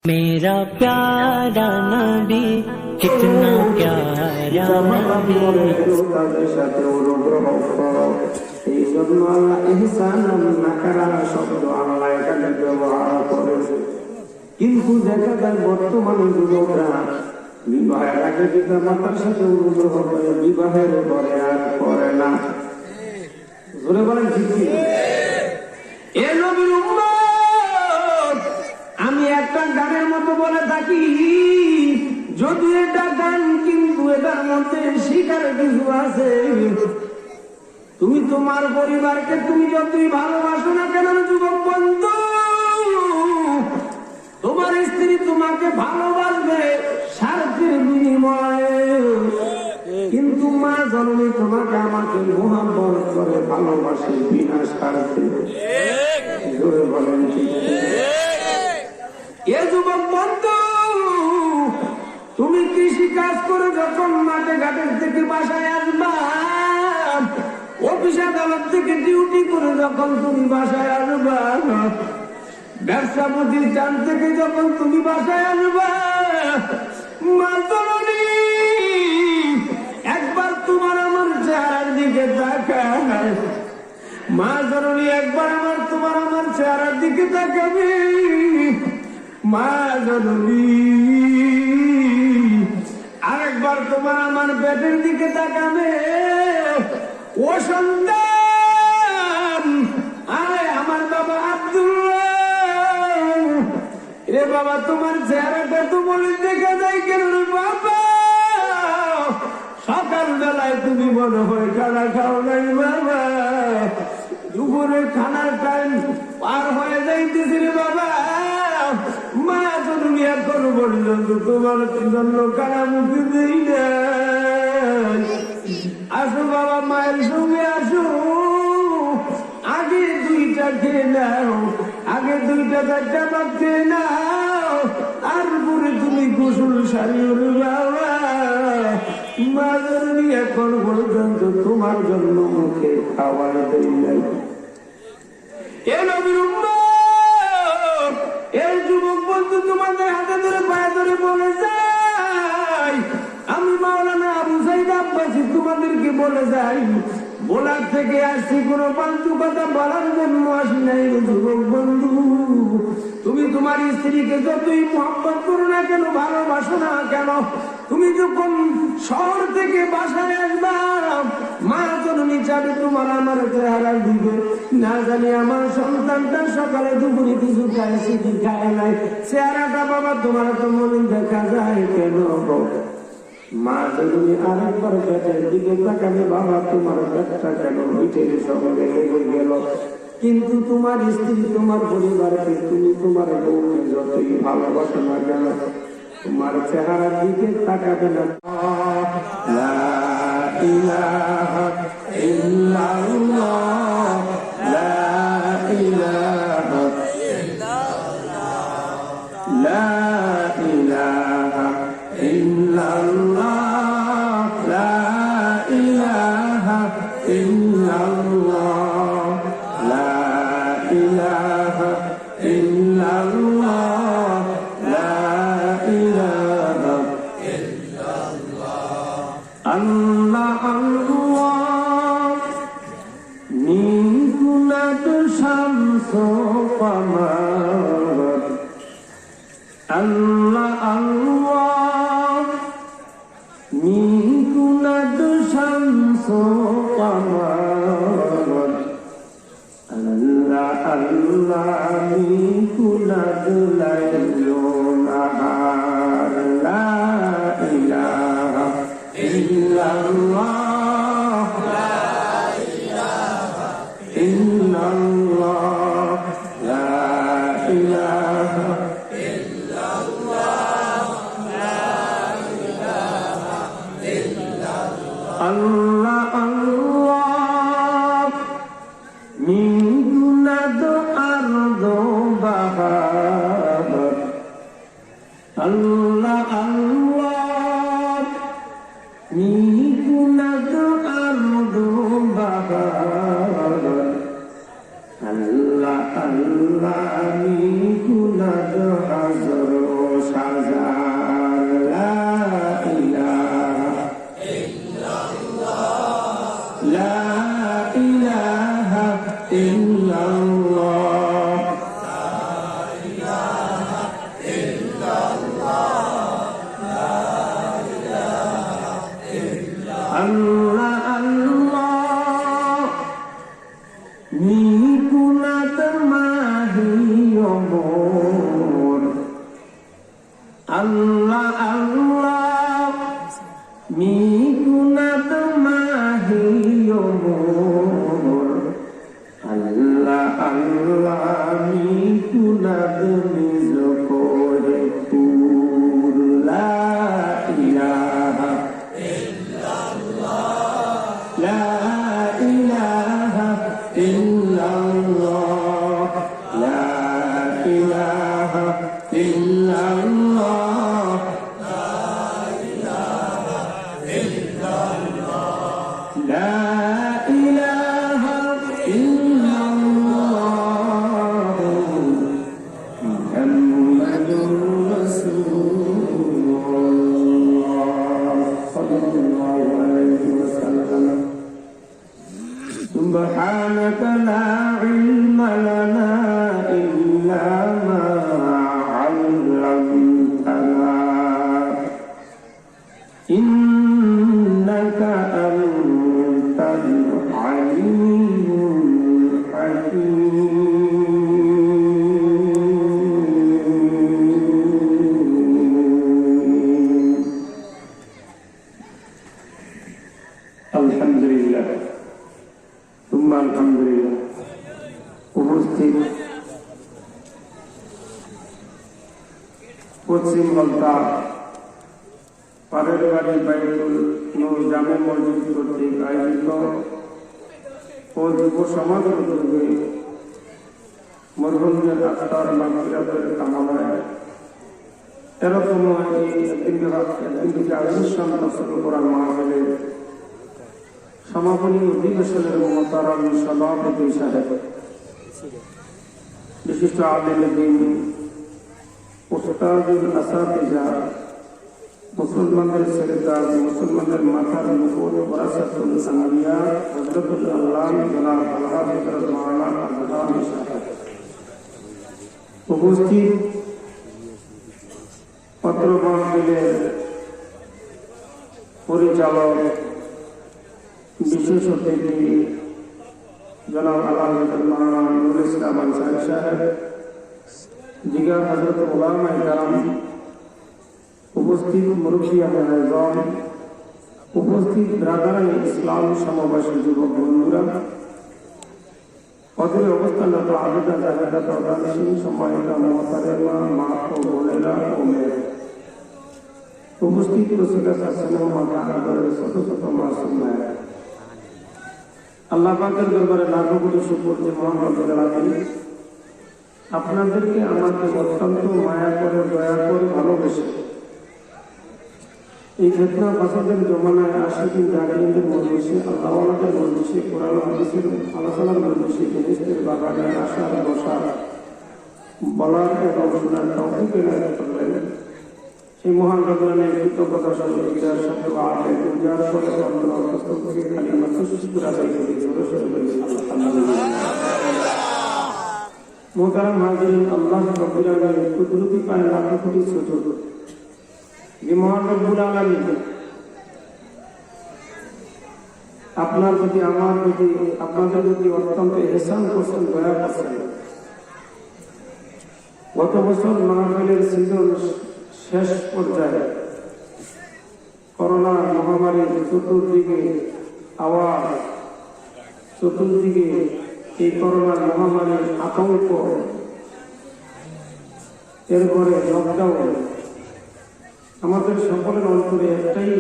मेरा प्यारा नबी कितना प्यारा नबी তাদের সাথে অনুগ্রহ করো। এই জন্য আল্লাহ ইহসান নাকারা শব্দ আল্লাহ এখানে ব্যবহার করেছে। কিন্তু দেখা যায় বর্তমানে যুবকরা বিবাহের আগে পিতা মাতার সাথে অনুগ্রহ করে, বিবাহের পরে আর করে না। জোরে বলেন ঠিক কি? এ নবীর উম্মত, আমি একটা গানের মতো বলে থাকি, যদি এটা গান কিন্তু এটার মধ্যে শিকার কিছু আছে। তুমি তোমার পরিবারকে তুমি যতই ভালোবাসো না কেন যুবক বন্ধু, তোমার স্ত্রী তোমাকে ভালোবাসবে স্বার্থের বিনিময়ে, কিন্তু মা জননী তোমাকে আমাকে মোহাম্মত করে ভালোবাসে বিনা স্বার্থে। জোরে বলেন ঠিক? এ যুবক বন্ধু, তুমি কৃষি কাজ করে যখন মাঠে ঘাটের থেকে বাসায় আসবা, অফিস আদালত থেকে ডিউটি করে যখন তুমি বাসায় আসবা, ব্যবসা প্রতিষ্ঠান থেকে যখন তুমি বাসায় আসবা, মা জননী একবার তোমার আমার চেহারার দিকে তাকায়। মা জননী একবার তোমার আমার চেহারার দিকে তাকাবে। মা জননী আরেকবার তোমার আমার পেটের দিকে তাকাবে। ও সন্তান, আয় আমার বাবা আব্দুল্লাহ, রে বাবা তোমার চেহারাটা তো বলে দেখা যায় কেন রে বাবা? সকাল বেলায় তুমি মনে হয় খানা খাও নাই বাবা, দুপুরের খানার টাইম পার হয়ে যাইতেছি রে বাবা। মা জননী এখন পর্যন্ত তোমার জন্য কারা মুখে দেই না। আসো বাবা, মায়ের সঙ্গে আসো, আগে দুইটা খেয়ে নাও, আগে দুইটা চারটা ভাত খেয়ে নাও, তারপরে তুমি গোসল সারিও রে বাবা। মা জননী এখন পর্যন্ত তোমার জন্য মুখে খাবার দেই নাই। এ নবীর উম্মত, এই যুবক বন্ধু তোমাদের হাতে ধরে পায়ে ধরে বলে যাই, আমি মাওলানা আবু সাইদ আব্বাসী তোমাদেরকে বলে যাই, বলার থেকে আসছি, কোনো ফালতু কথা বলার জন্য আসি নাই। যুবক বন্ধু, তুমি তোমার স্ত্রীকে যতই মহব্বত করো না কেন, ভালোবাসো না কেন, তুমি যখন শহর থেকে বাসায় আসবা, মা জননী চাবে তোমার আমার চেহারা দিবে। না জানি আমার সন্তানটা সকালে দুপুরে কিছু খাইছে কি খায় নাই, চেহারাটা বাবা তোমার তো মনে দেখা যায় কেন? মা জননী আরেকবার পেটের দিকে তাকাবে, বাবা তোমার পেটটা কেন পিঠের সঙ্গে লেগে গেল? কিন্তু তোমার স্ত্রী তোমার পরিবারকে তুমি তোমার বউকে যতই ভালোবাসো না কেন, তোমার চেহারার দিকে তাকাবে না। লা ইলাহা ইল্লাল্লাহ, লা ইলাহা ইল্লাল্লাহ, লা ইলাহা ইল্লাল্লাহ, লা ইলাহা ইল্লাল্লাহ, লা ইলাহা ইল্লাল্লাহ, লা ইলাহা ইল্লাল্লাহ। আল্লাহ আল্লাহ min kunat shamsu qamar, Allah Allah min kunat shamsu qamar, Allah Allah min kunat laylun nahar, la ilaha illallah, la ilaha illallah, la ilaha illallah, la ilaha illallah, Allah Allah min dunad ardo bahar, Allah Allah min dunad ardo bahar, Allah Allah min dunad azro Allah Allah mikunat mahiyomur Allah Allah mikunat mizokore pur la ilaha illallah la ilaha illallah la ilaha illallah سبحانك لا علم لنا إلا ما علمتنا إنك أنت العليم الحكيم الحمد لله ثم الحمد لله উপস্থিত পশ্চিম বলতা পারের বাড়ি বাইতুল নূর জামে মসজিদ কর্তৃক আয়োজিত ও যুব সমাজের উদ্যোগে মরহুমের আত্মার মাগফিরাতের কামনায় 13তম একদিনকে আয়োজন কোরআন মাহফিলের সমাপনী অধিবেশনের মহতারাম সভাপতি সাহেব, বিশিষ্ট আলেম দ্বীন, উস্তাদুল আসাতিজা, মুসলমানদের সেক্রেটার, মুসলমানদের মাথার মুকুট, ওয়ারাসাতুল আম্বিয়া, হযরতুল আল্লাহ জনাব আল-হাফিজ মাওলানা আজহারি সাহেব, উপস্থিত পত্র মাহফিলের পরিচালক, বিশেষ অতিথি জনাব আল-হাফিজ মাওলানা নুরুল ইসলাম আনসারী সাহেব, জিগার হযরত উলামায়ে কেরাম, উপস্থিত মুরব্বিয়ানে আযম, উপস্থিত ব্রাদারায়ে ইসলাম সমবাসী যুবক বন্ধুরা, অদূরে অবস্থানরত আবেদা জাহেদা প্রধানশীল সম্মানিত মুহতারামা মা ও বোনেরা ও মেয়েরা, উপস্থিত রসুলের সাল্লাল্লাহু আলাইহি ওয়াসাল্লামের শত শত মাসুম মায়েরা, আল্লাহ পাকের দরবারে লাখো কোটি শুকর যে মহান রব্বুল আলামিন আপনাদেরকে আমাকে অত্যন্ত মায়া করে, দয়া করে, ভালোবেসে এই ফিতনা ফাসাদের জমানায় আশিকিন জাহিলিনদের মজলিসে, আল্লাহওয়ালাদের মজলিসে, কোরআন হাদিসের আলোচনার মজলিসে, বেহেশতের বাগানে আসার, বসার, বলার এবং শোনার তৌফিক এনায়েত করলেন। সেই মহান রব্বুলের কৃতজ্ঞতা স্বরূপ যার শব্দ আগে যার ফলে অন্তরস্থ থেকে কালিমাত শুকর আদায় করি, জোরে সোরে বলি আলহামদুলিল্লাহ। মুহতারাম হাজিরিন, আল্লাহ রাব্বুল আলামিন কুদরতি পায় লাখো কোটি সুজুদ। যে মহান রব্বুল আলামিন আপনার প্রতি, আমার প্রতি, আপনাদের প্রতি অত্যন্ত ইহসান করছেন, দয়া করছেন। গত বছর মাহফিলের সিজন শেষ পর্যায়ে করোনা মহামারীর চতুর্দিকে আওয়াজ, চতুর্দিকে এই করোনার মহামারীর আতঙ্ক, এরপরে লকডাউন, আমাদের সকলের অন্তরে একটাই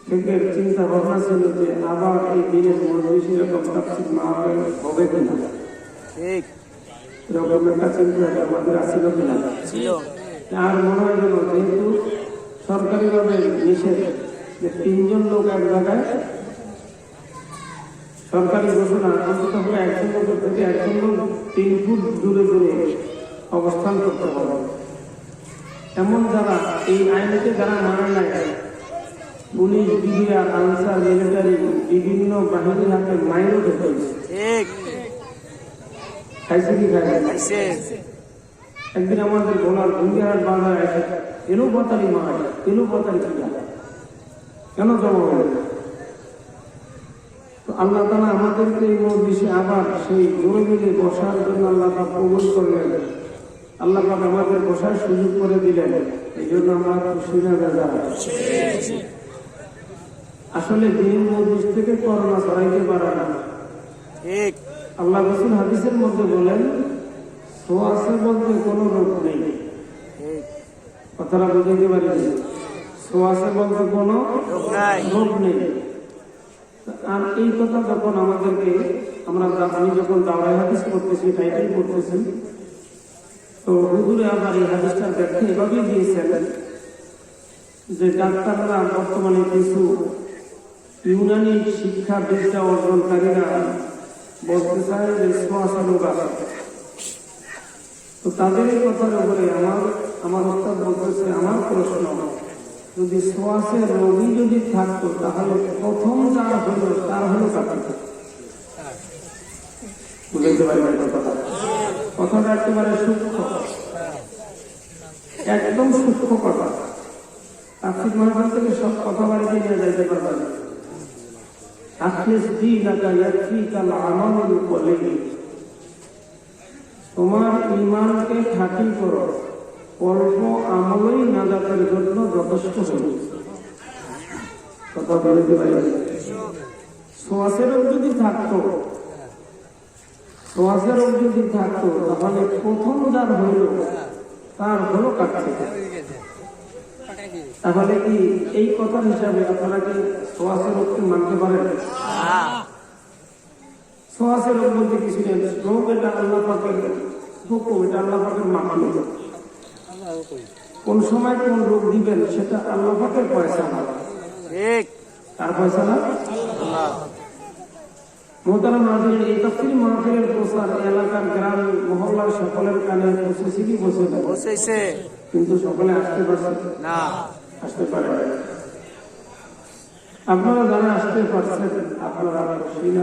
থেকে চিন্তা ভাবনা ছিল যে আবার এই দিনের মজলিস এরকম তাফসীর মাহফিল হবে কিনা, এরকম একটা চিন্তা আমাদের আছিল কিনা। আর মনে হয় যেন যেহেতু সরকারিভাবে নিষেধ যে 3 জন লোক এক জায়গায়, সরকারি ঘোষণা অন্তত একজন লোক থেকে একজন লোক 3 ফুট দূরে দূরে অবস্থান করতে হবে। এমন যারা এই আইনকে যারা মানে নাই, পুলিশ, বিডিআর, আনসার, মিলিটারি, বিভিন্ন বাহিনীর হাতে মাইরও খেতে হয়েছে। খাইছে কি খাইছে? একদিন আমাদের গোলার ভুঙ্গিহাট বাজার আছে, এলো পাতালি মাঠ, এলো পাতালি কেন জমা হয়ে? তো আল্লাহ তাআলা আমাদেরকে এই মজলিসে আবার সেই জোরে মিলে বসার জন্য আল্লাহ তাআলা কবুল করলেন। আল্লাহ পাক আমাদের বসার সুযোগ করে দিলেন, এই জন্য আমরা খুশি না বেজার? আসলে দিন মজলিস থেকে করোনা ছড়াইতে পারে না। আল্লাহ রাসূল হাদিসের মধ্যে বলেন, সোয়াসে বলতে কোনো রোগ নেই। কথাটা বুঝতে পারি? সোয়াসে বলতে কোনো রোগ নেই। আর এই কথা যখন আমাদেরকে আমি যখন দাওরায়ে হাদিস করতেছি, টাইটেল করতেছি, তো হুজুরে আবার এই হাদিসটার ব্যাখ্যা এভাবেই দিয়েছেন যে ডাক্তাররা বর্তমানে কিছু ইউনানি শিক্ষা বিদ্যা অর্জনকারীরা বলতে চায় যে সোয়াসে রোগ আছে। তো তাদের এই কথার উপরে আমার উস্তাদ বলতেছে, আমার প্রশ্ন, যদি সোয়াসে রোগী যদি থাকতো তাহলে প্রথম যারা হলো তার হলো কাকে? বুঝতে পারবেন কথাটা একেবারে সূক্ষ্ম, একদম সূক্ষ্ম কথা। আর্থিক মানবাদ থেকে সব কথা বাড়িতে নিয়ে যাইতে পারবেন। তোমার ঈমানকে খাঁটি করো, অল্প আমলই নাজাতের জন্য যথেষ্ট হবে। কথা বলতে পারি? সোয়াসের রোগ যদি থাকতো তাহলে প্রথম যার হইল তার হলো কাটছে। তাহলে কি এই কথার হিসাবে আপনারা কি সোয়াসের রোগকে মানতে পারেন? সোয়াসের রোগ বলতে কিছু নেই। রোগ এটা আল্লাহ পাকের হুকুম, এটা আল্লাহ পাকের মাখলুক। কোন সময় কোন রোগ দিবেন সেটা আল্লাহ পাকের ফয়সালা। কার ফয়সালা? মোহতারাম নাযিরিন, এই তাফসীর মাহফিলের প্রচার এলাকার গ্রাম মহল্লার সকলের কানে পৌঁছেছে, কিন্তু সকলে আসতে পারছে না, আসতে পারে। আপনারা যারা আসতে পারছেন আপনারা খুশি না?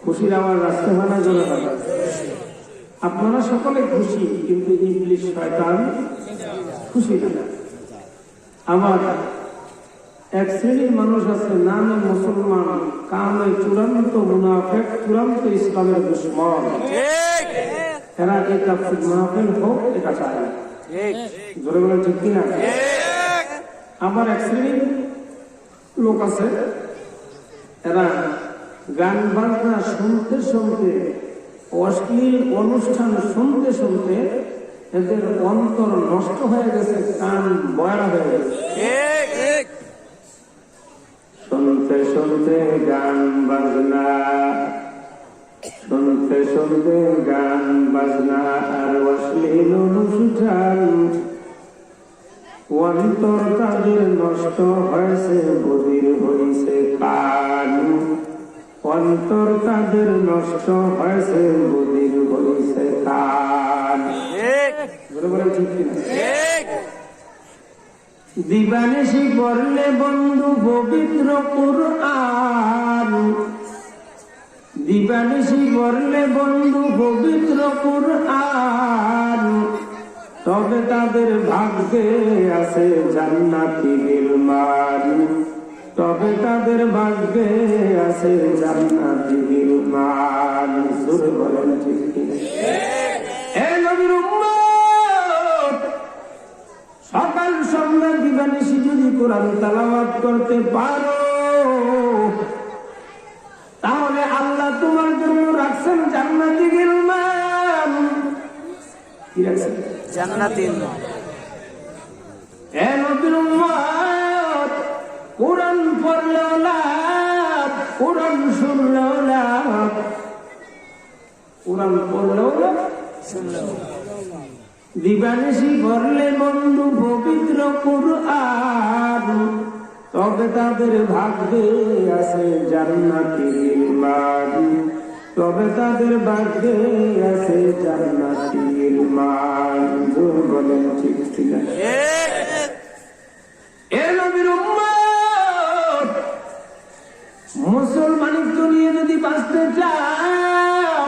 খুশির আওয়াজ আসতে হয় না জোরে? আপনারা সকলে খুশি, কিন্তু ইবলিস শয়তান খুশি না। আমার এক শ্রেণীর মানুষ আছে, নামে মুসলমান, কামে চূড়ান্ত মুনাফিক, চূড়ান্ত ইসলামের দুশমন। এরা এই তাফসীর মাহফিল হোক এটা চায় না। জোরে বলেন ঠিক কিনা? আমার এক শ্রেণীর লোক আছে, এরা গান বাজনা শুনতে শুনতে, অশ্লীল অনুষ্ঠান শুনতে শুনতে এদের অন্তর নষ্ট হয়ে গেছে, কান বয়রা হয়ে গেছে। শুনতে শুনতে গান বাজনা, শুনতে শুনতে গান বাজনা আর অশ্লীল অনুষ্ঠান, অন্তর তাদের নষ্ট হয়েছে, বধির হয়েছে কান। অন্তর তাদের নষ্ট হয়েছে, বধির হয়েছে কান। ঠিক কিনা? দিবানিশি পড়লে বন্ধু পবিত্র কুরআন, দিবানিশি পড়লে বন্ধু পবিত্র কুরআন, তবে তাদের ভাগ্যে আছে জান্নাতি গিলমান, তবে তাদের ভাগ্যে আছে জান্নাতি গিলমান। জোরে বলেন ঠিক কিনা? হে নবীর উম্মত, সকাল সন্ধ্যা দিবানিশি যদি কোরআন তেলাওয়াত করতে পারো, তাহলে আল্লাহ তোমার জন্য রাখছেন জান্নাতি গিলমান। কি রাখছেন? জান্নাতি। হে নবীর উম্মত, কোরআন পড়লেও লাভ, কোরআন শুনলেও লাভ, কোরআন পড়লেও লাভ, শুনলেও লাভ। দিবানিশি পড়লে বন্ধু পবিত্র কুরআন, তবে তাদের ভাগ্যে আছে জান্নাতি গিলমান, তবে তাদের ভাগ্যে আছে জান্নাতি গিলমান। জোরে বলেন ঠিক কিনা? এ নবীর উম্মত, মুসলমানিত্ব নিয়ে যদি বাঁচতে চাও,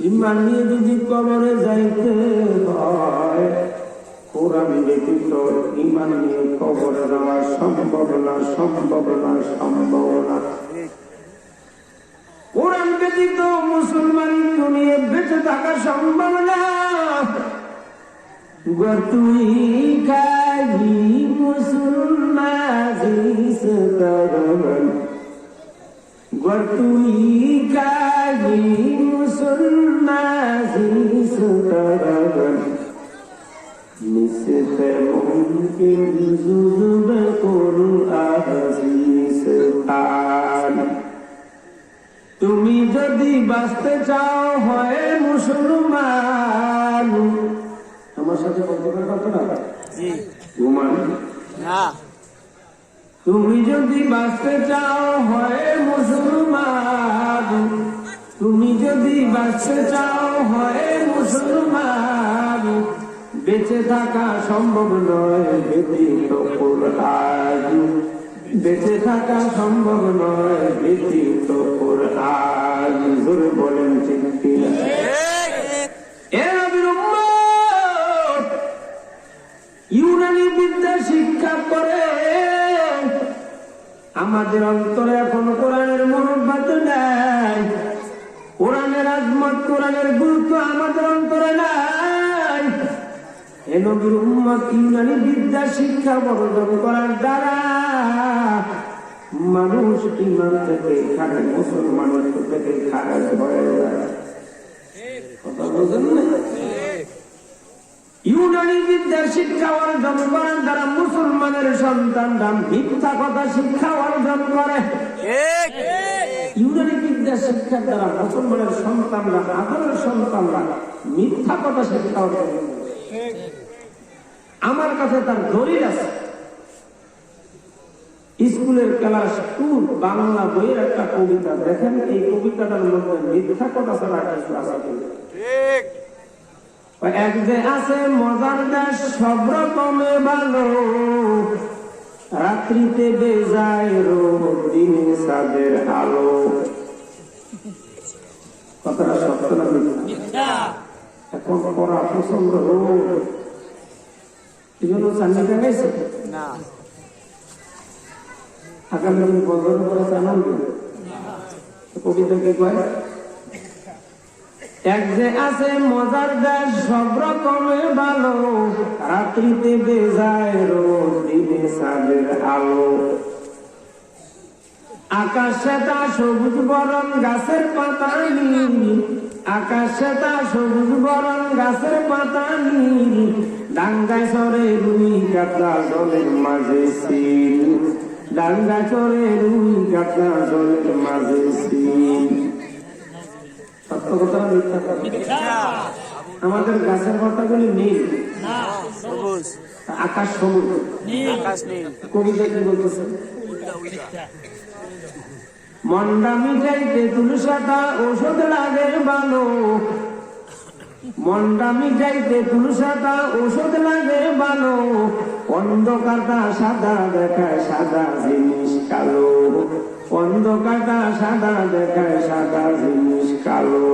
ঈমান নিয়ে যদি কবরে যাইতে হয়, কোরআন ব্যতীত ঈমান নিয়ে কবরে যাওয়া সম্ভব না, সম্ভব না, সম্ভব না। কোরআন ব্যতীত মুসলমান দুনিয়া বেঁচে থাকা সম্ভব না। তুই কাজী মুসলমান তুই কাজী মুসলমান নিশ্চিত মুমকিন জুজুব কুরআন তুমি যদি বাঁচতে চাও হয় মুসলমান। আমার সাথে কত না তুমি যদি বাঁচতে চাও হয় মুসলমান, তুমি যদি বাঁচতে চাও হয় মুসলমান, বেঁচে থাকা সম্ভব নয় ব্যতীত কুরআন, বেঁচে থাকা সম্ভব নয় ব্যতীত কুরআন। জোরে বলেন ঠিক কিনা? এ নবীর উম্মত, ইউনানি বিদ্যা শিক্ষা করে আমাদের অন্তরে এখন কোরআনের মনোভাব নাই, কোরআনের আজমত কোরআনের গুরুত্ব আমাদের অন্তরে নাই। এ নবীর উম্মত ইউনানি বিদ্যা শিক্ষা বর্জন করার দ্বারা মানুষ ইমান থেকে খারাপ, মুসলমানের থেকে খারাপ হয়ে যায়। কথা বলছেন না? ইউনানি বিদ্যার শিক্ষা অর্জন করার দ্বারা মুসলমানের সন্তানরা মিথ্যা কথা শিক্ষা অর্জন করে। ইউনানি বিদ্যার শিক্ষার দ্বারা মুসলমানের সন্তানরা, আদরের সন্তানরা মিথ্যা কথা শিক্ষা অর্জন করে। আমার কাছে তার দলিল আছে। স্কুলের ক্লাস 2 বাংলা বইয়ের একটা কবিতা দেখেন, এই কবিতাটার মধ্যে মিথ্যা কথা ছাড়া কিছু আছে। এক যে আছে মজার দেশ সব রকমে ভালো, রাত্রিতে বেজায় রোদ দিনে চাঁদের আলো। কথাটা সত্য না মিথ্যা? এখন পড়া প্রচন্ড রোদ, এই জন্য চান্দি টাঙাইছে না। আগামী দিন বন্ধর করে জানান কবিতা কে কয়? এক যে আছে মজার দেশ সব রকমের ভালো, রাত্রিতে বেজায় রোদ দিনে চাঁদের আলো। আকাশে তা সবুজ বরণ গাছের পাতা নীল, আকাশে তা সবুজ বরণ গাছের পাতা নীল, ডাঙ্গায় চড়ে রুই কাতলা জলের মাঝে ছিল, ডাঙ্গা চড়ে রুই কাতলা জলের মাঝে ছিল। সত্য কথা মিথ্যা কথা? আমাদের গাছের পাতাগুলি নীল, আকাশ সবুজ, কবিতা কি বলতেছে? মন্ডা মিঠাইতে তুলসাটা ঔষধ লাগে ভালো, মন্ডা মিঠাইতে তুলসাটা ঔষধ লাগে ভালো, অন্ধকারটা সাদা দেখায় সাদা জিনিস কালো, অন্ধকারটা সাদা দেখায় সাদা জিনিস কালো।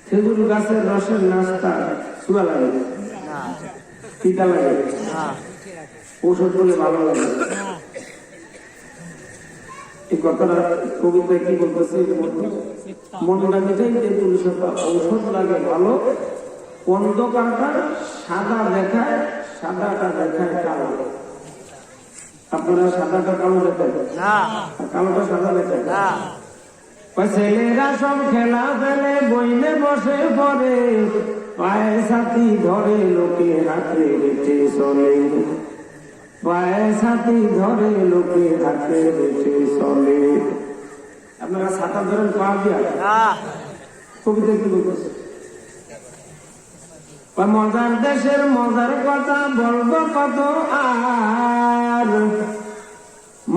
খেজুর গাছের রসের নাস্তা সুরা লাগে, তিতা লাগে, ঔষধ বলে ভালো লাগে। এই কথাটা কবিতায় কি বলতেছে? মনটা মিঠাইতে তুলসাটা ঔষধ লাগে ভালো, অন্ধকারটা সাদা দেখায় সাদাটা দেখায় কালো। আপনারা সাদাটা কালো দেখায় না, কালোটা সাদা দেখায় না। ছেলেরা সব খেলা ফেলে বইলে বসে পড়ে, পায়ে সাথী ধরে লোকে হাতে হেঁটে চলে, পায়ে সাথী ধরে লোকে হাতে হেঁটে চলে। আপনারা ছাতা ধরেন পা দিয়া? কবিতা কি বলতেছে? মজার দেশের মজার কথা বলবো কত আর,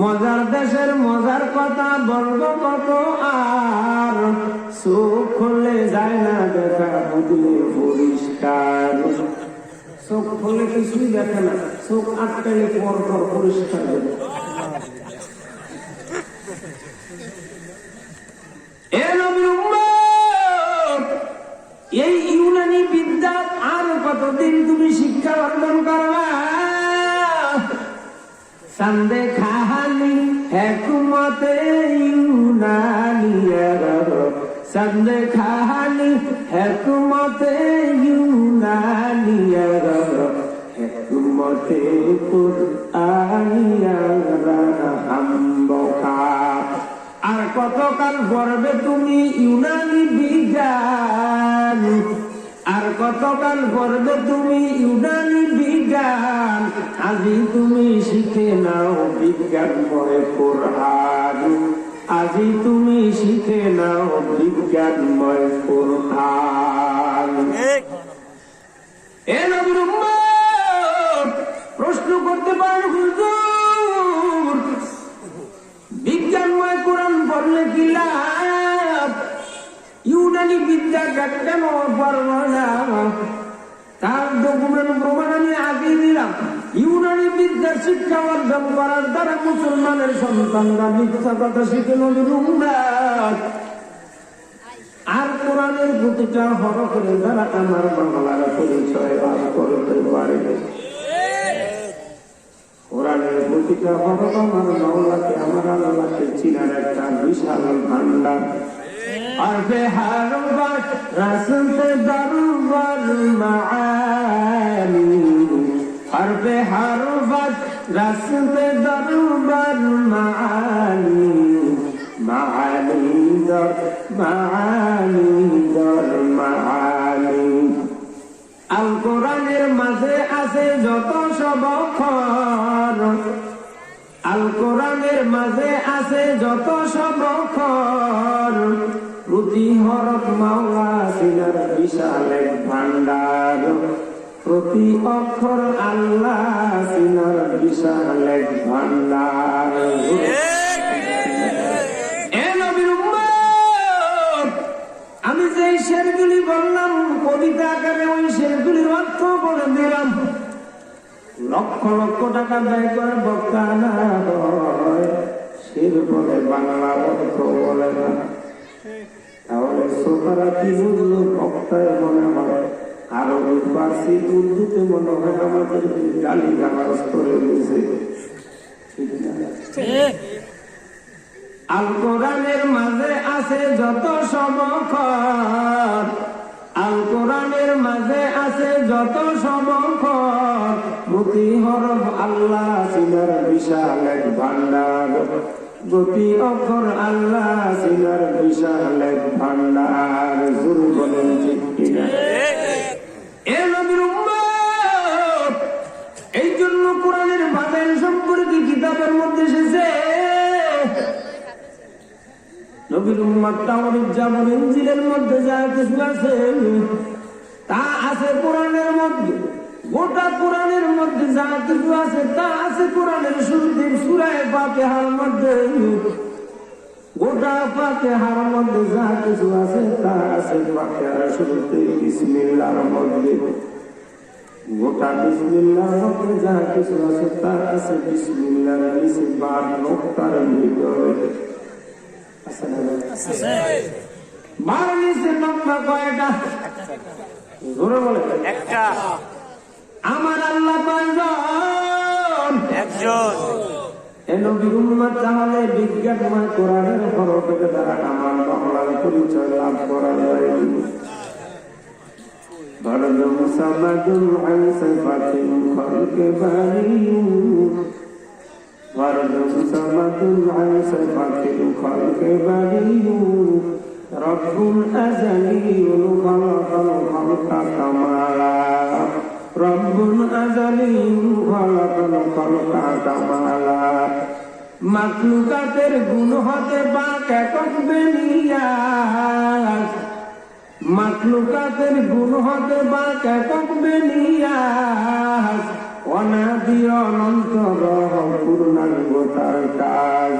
মজার দেশের মজার কথা বলবো কত আর, চোখ খুললে যায় না দেখা বুঝলে পরিষ্কার, চোখ খুললে কিছুই দেখে না, চোখ আটকালে পর পর পরিষ্কার। এই ইউনানি বিদ্যা আর কতদিন তুমি শিক্ষা অর্জন করবা? চান্দে খাহানি হেকুমতে ইউনানি সন্দেহ খানি হেকমতে ইউনানি হেকমতে কুরআনিয়া হামবকা। আর কতকাল পড়বে তুমি ইউনানি বিজ্ঞান, আর কতকাল পড়বে তুমি ইউনানি বিজ্ঞান, আজি তুমি শিখে নাও বিজ্ঞানময় কোরআন, আজি তুমি শিখে নাও বিজ্ঞানময় কোরআন। এ নবীর উম্মত প্রশ্ন করতে পারেন, হুজুর বিজ্ঞানময় কোরআন পড়লে কি লাভ, ইউনানি বিদ্যা কেন পারব না? তার ডকুমেন্ট প্রমাণ আমি আগে দিলাম। ইউনানি বিদ্যার শিক্ষা অর্জন করার দ্বারা মুসলমানের সন্তানরা মিথ্যা কথা শিখে নবীর উম্মত। আর কোরআনের প্রতিটা হরফের দ্বারা আমার বাংলার পরিচয় লাভ করতে পারে। কোরআনের প্রতিটা হরফ আমার মাওলাকে, আমার আল্লাহকে চিনার একটা বিশাল ভান্ডার। আরবে হারবার রাসতে দরবার মাআনি, আরবে হারবার রাসতে দরবার মাআনি, মাআনি দর মাআনি দর মাআনি। আল কোরআনের মাঝে আছে যত সব অক্ষর, আল কোরআনের মাঝে আছে যত সব অক্ষর, প্রতি হরফ মাওলা সিনার বিশাল এক ভান্ডার, প্রতি অক্ষর আল্লাহ সিনার বিশাল এক ভান্ডার। এ নবীর উম্মত, আমি যে শেরগুলি বললাম কবিতা আকারে, ওই শেরগুলির অর্থ বলে দিলাম। লক্ষ লক্ষ টাকা ব্যয় করে বক্তা না হয়, শের বলে বাংলা অর্থ বলে না। তাহলে শ্রোতারা কি বুঝলো? বক্তায় মনে হয় আরবি ফার্সি উর্দুতে মনে হয় আমাদের গালি গালাজ করে দিয়েছে। আল কোরআনের মাঝে আছে যত সব অক্ষর, আল কোরআনের মাঝে আছে যত সব অক্ষর, প্রতি হরফ আল্লাহ সিনার বিশাল এক ভান্ডার, প্রতি অক্ষর আল্লাহ সিনার বিশাল এক ভান্ডার। জোর বলেন ঠিক কিনা? এ নবীর উম্মত, এই জন্য কোরআনের বাতিল সম্পর্কে কিতাবের মধ্যে এসেছে, নবীর উম্মত তাওরাত জাবর ইনজিলের মধ্যে যা কিছু আছে তা আছে কোরআনের মধ্যে। গোটা কোরআনের মধ্যে যা কিছু আছে তা আছে কোরআনের শুরুতে সূরা ফাতিহার মধ্যে। গোটা ফাতিহার মধ্যে যা কিছু আছে তা আছে ফাতিহার শুরুতে বিসমিল্লাহর মধ্যে। গোটা বিসমিল্লাহর মধ্যে যা কিছু আছে তা আছে বিসমিল্লাহর নিচে বা নোক্তার ভিতরে। বারো নিচে নোক্তা কয়টা? ধরে বলে একটা। আমার আল্লাহ কয়জন? একজন। এ নবীর উম্মত তাহলে বিজ্ঞানময় কোরআনের হরফের দ্বারা আমার বাংলার পরিচয় লাভ করা যায়। বরদম সামাদুল আন সিফাতিল খালকি বারিয়ুন, বরদম সামাদুল আন সিফাতিল খালকি বারিয়ুন, রব্বুল আযালিয়ুল খালাকাল খালকা কামালা, রব্বুল আযালিয়ুল খালাকাল খালকা কামালা। মাখলুকাতের গুণ হতে পাক একক বেনিয়াস, মাখলুকাতের গুণ হতে পাক একক বেনিয়াস। অনাদি অনন্ত রহম পূর্ণাঙ্গ তার কাজ,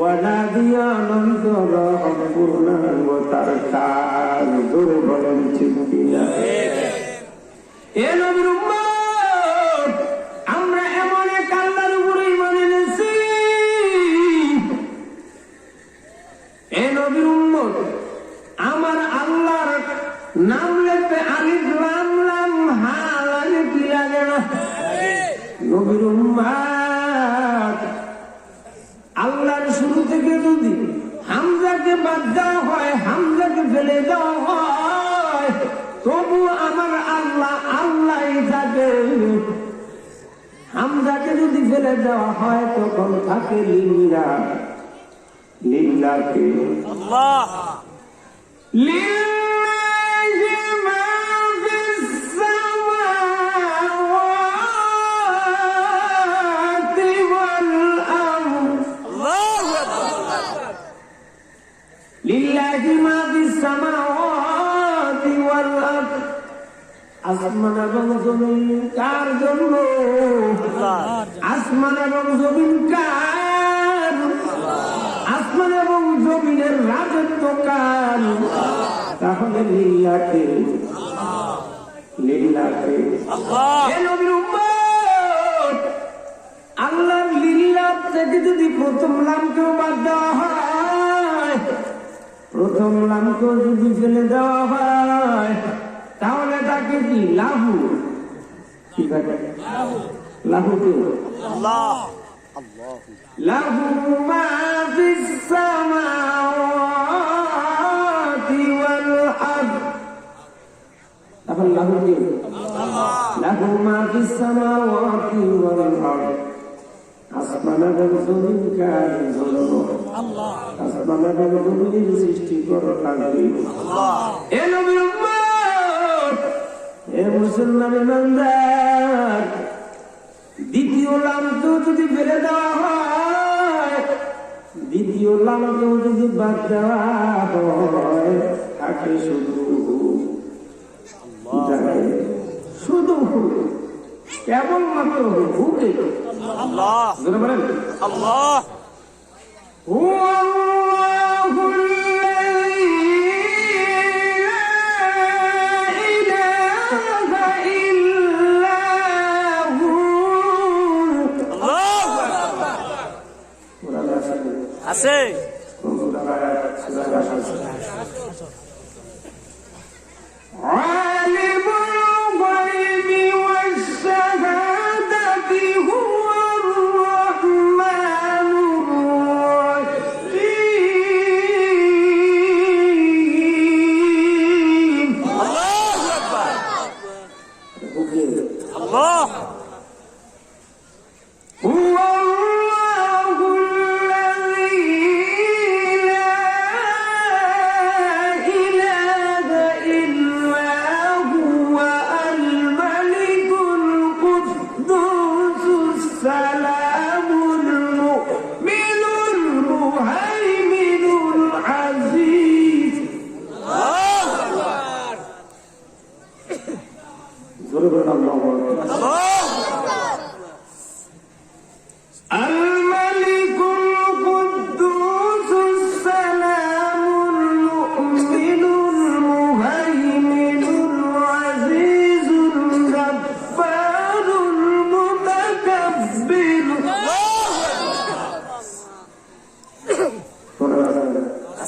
অনাদি অনন্ত রহম পূর্ণাঙ্গ তার কাজ। জোরে বলেন ঠিক কিনা? এ নবীর উম্মত, আমরা এমন এক আল্লাহর উপরে ঈমান এনেছি। এ নবীর উম্মত, আমার আল্লাহর নাম লেখতে আলিফ লাম লাম হা লাগে কি লাগে না? নবীর উম্মত, আল্লাহর শুরু থেকে যদি যাকে যদি ফেলে দেওয়া হয় তখন থাকে লিল্লাহ। লিল্লাহকে লিল্লাহি মা ফিস সামাওয়াতি ওয়াল আরদ। লিল্লাহি মা ফিস সামাওয়াতি ওয়াল আরদ। আসমান এবং জমিন কার জন্য? আসমান এবং জমিন কার? আসমান এবং জমিনের রাজত্ব কার? তাহলে লিল্লাহকে লিল্লাহকে হে নবীর উম্মত, আল্লাহর লিল্লাহ থেকে যদি প্রথম নামকেও বাদ দেওয়া হয়, প্রথম নামকেও যদি ফেলে দেওয়া হয়, তাহলে তাকে কি লাহু? কি থাকে? লাহু কে? লাহু মা ফিস সামাওয়াতি ওয়াল আরদ। তাহলে লাহু কে? লাহু মা ফিস সামাওয়াতি ওয়াল আরদ। আসমান এবং জমিন কার জন্য? আসমান এবং জমিনের সৃষ্টিকর্তা কে? এ নবীর উম্মত, এ মুসলমান ইমানদার, দ্বিতীয় লামকেও যদি ফেলে দেওয়া হয়, দ্বিতীয় লামকেও যদি বাদ দেওয়া হয়, থাকে শুধু শুধু কেবলমাত্র হুকে। বলেন আল্লাহ। আছে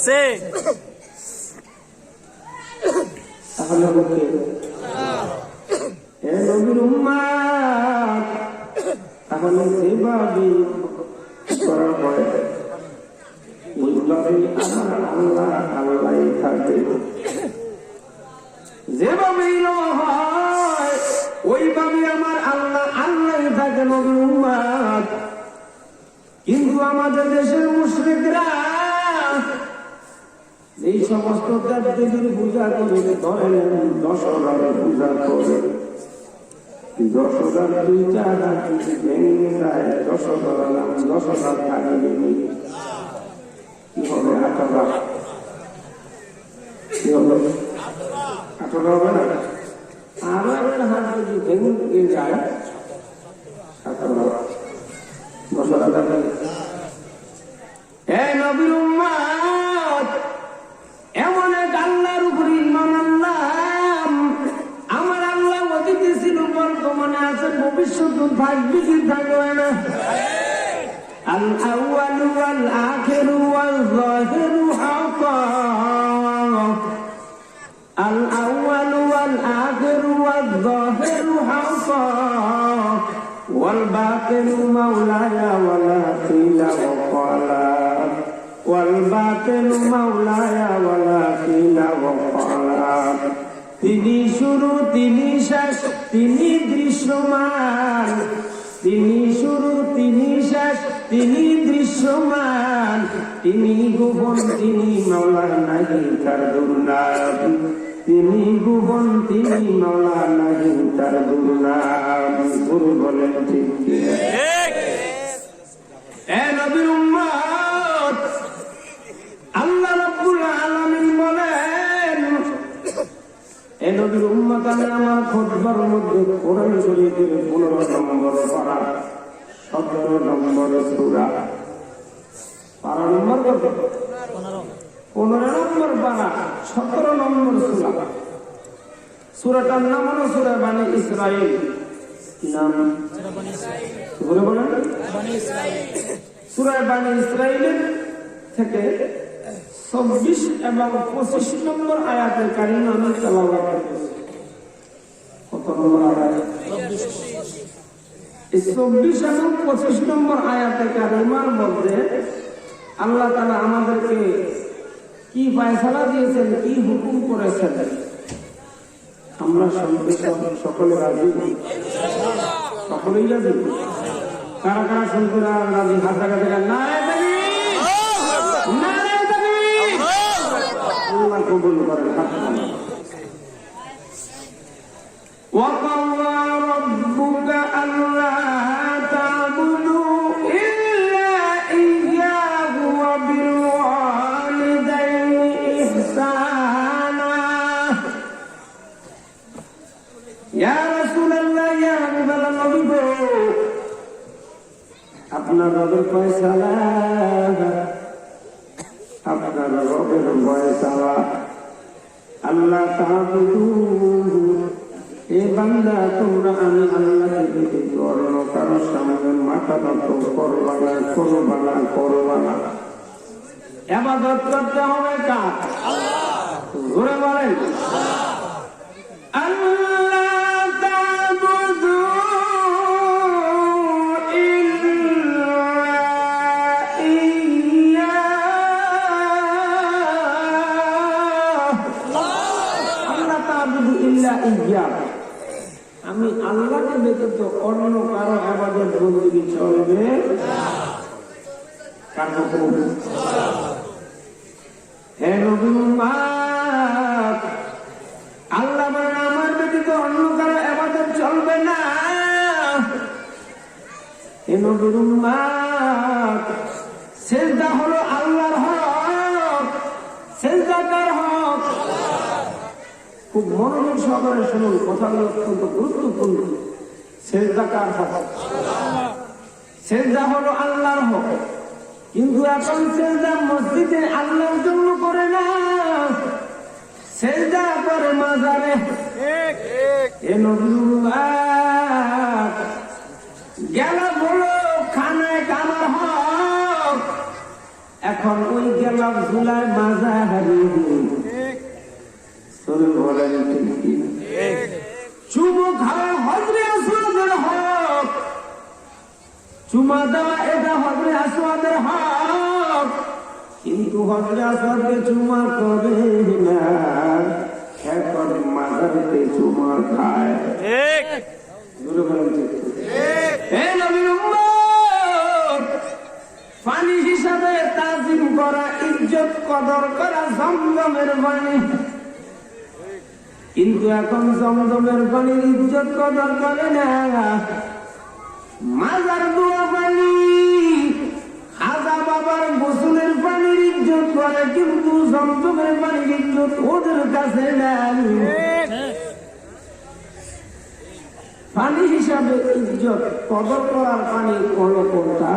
আছে। তাহলে ওকে হে নবীর উম্মত, তাহলে যেভাবে করা হয় ওইভাবে আমার আল্লাহ আল্লাহই থাকবে। যেভাবেই হয় ওইভাবে আমার আল্লাহ আল্লাহই থাকে নবীর উম্মত। কিন্তু আমাদের দেশের মুশরিকরা এই সমস্ত দেবদেবীর পূজা করে, ধরেন 10,000 পূজা করে, 10,000 দুইটা ভেঙে যায়, 10,000 টাকা ভেঙে কি হবে? 18 কি হবে? 18 হবে না? আরো একটা হাত যদি ভেঙে যায় 10,000 টাকা। হে নবীর উম্মত, এমন এক আল্লাহর উপরে ঈমান আনলাম, আমার আল্লাহ অতীতে ছিল, বর্তমানে আছে, ভবিষ্যতে থাকবে কি থাকবে না? আল আউয়ালু ওয়াল আখিরু ওয়াল যাহিরু হাক্কা, আল আউয়ালু ওয়াল আখিরু ওয়াল যাহিরু হাক্কা, ওয়াল বাতিনু মাওলায়া ওয়ালা কিলা ওয়া ক্বালা, ওয়াল বাতিনু মাওলায়া ওয়ালা কিলা ওয়া ক্বালা। তিনি শুরু, তিনি শেষ, তিনি দৃশ্যমান, তিনি শুরু, তিনি শেষ, তিনি দৃশ্যমান, তিনি গোপন, তিনি মাওলা নাহি তার দুর্নাম। তিনি গোপন, তিনি মাওলা নাহি তার দুর্নাম। গুরু বলেন ঠিক কি? এ নবীর উম্মত, আল্লাহ রাব্বুল আলামিন বলেন, এ নবীর উম্মত, আমি আমার খুতবার মধ্যে কোরআন শরীফের 15 নম্বর পারা, 17 নম্বর সূরা, পারা নম্বর কত? 15 নম্বর পারা, 17 নম্বর সূরা। সূরাটার নাম হলো সূরা বানী ইসরাঈল। কি নাম? সূরা বলেন সূরা বানী ইসরাঈলের থেকে 24 এবং 25 নম্বর আয়াতের কারিমা আমি তেলাওয়াত করতেছি। কত নম্বর আয়াত? 24 এবং 25 নম্বর আয়াতের কারিমার মধ্যে আল্লাহ তাআলা আমাদেরকে কি ফয়সালা দিয়েছেন, কি হুকুম করেছেন, আমরা সকলে রাজি? সকলেই রাজি? কারা কারা শুনতে রাজি? হাত লাগাতে আল্লাহ কবুল করেন। وَقَضَى رَبُّكَ أَلَّا تَعْبُدُوا إِلَّا إِيَّاهُ وَبِالْوَالِدَيْنِ إِحْسَانًا। ইয়া রাসূলুল্লাহ, ইয়া হাবিবাল্লাহ, নবী গো, আপনার রবের ফয়সালা, আপনার রবের ফয়সালা, আল্লাহ তাআবুদু, এ বান্দা তোমরা আমি আল্লাহকে ব্যতীত অন্য কারোর সামনে মাথা নত করবা না, করবা না, করবা না। ইবাদত করতে হবে কার? আল্লাহ। জোরে বলেন আল্লাহ তাআবুদু আমি আল্লাহকে ব্যতীত অন্য কারো ইবাদত বন্দেগী চলবে না। কার হুকুম? হে নবীর উম্মত, আল্লাহ বলেন আমার ব্যতীত অন্য কারো ইবাদত চলবে না। হে নবীর উম্মত, সিজদা হলো আল্লাহর হক। সিজদা কার হক? খুব মনোযোগ সহকারে শুনুন, কথাগুলো অত্যন্ত গুরুত্বপূর্ণ। সিজদা কার হক? সিজদা হলো আল্লাহর হক, কিন্তু এখন সিজদা মসজিদে আল্লাহর জন্য করে না, সিজদা করে মাজারে। এ নবুয়্বত গেলাপ হলো খানায় কামার হক, এখন ওই গেলাপ ঝুলায় মাজারে। চুমু খাওয়া হজরে আসওয়াদের হক, চুমা দেওয়া এটা হজরে আসওয়াদের হক, কিন্তু হজরে আসওয়াদকে চুমা করে না, এখন মাজারেতে চুমা খায়। পানি হিসাবে তাজিম করা, ইজ্জত কদর করা জমজমের পানি, কিন্তু এখন জমজমের পানির ইজ্জত কদর করে না। মাজার দোয়া পানি, খাজা বাবার গোসলের পানির ইজ্জত করে, কিন্তু জমজমের পানির ইজ্জত ওদের কাছে নাই। পানি হিসাবে ইজ্জত কদর করার পানি হলো কোনটা?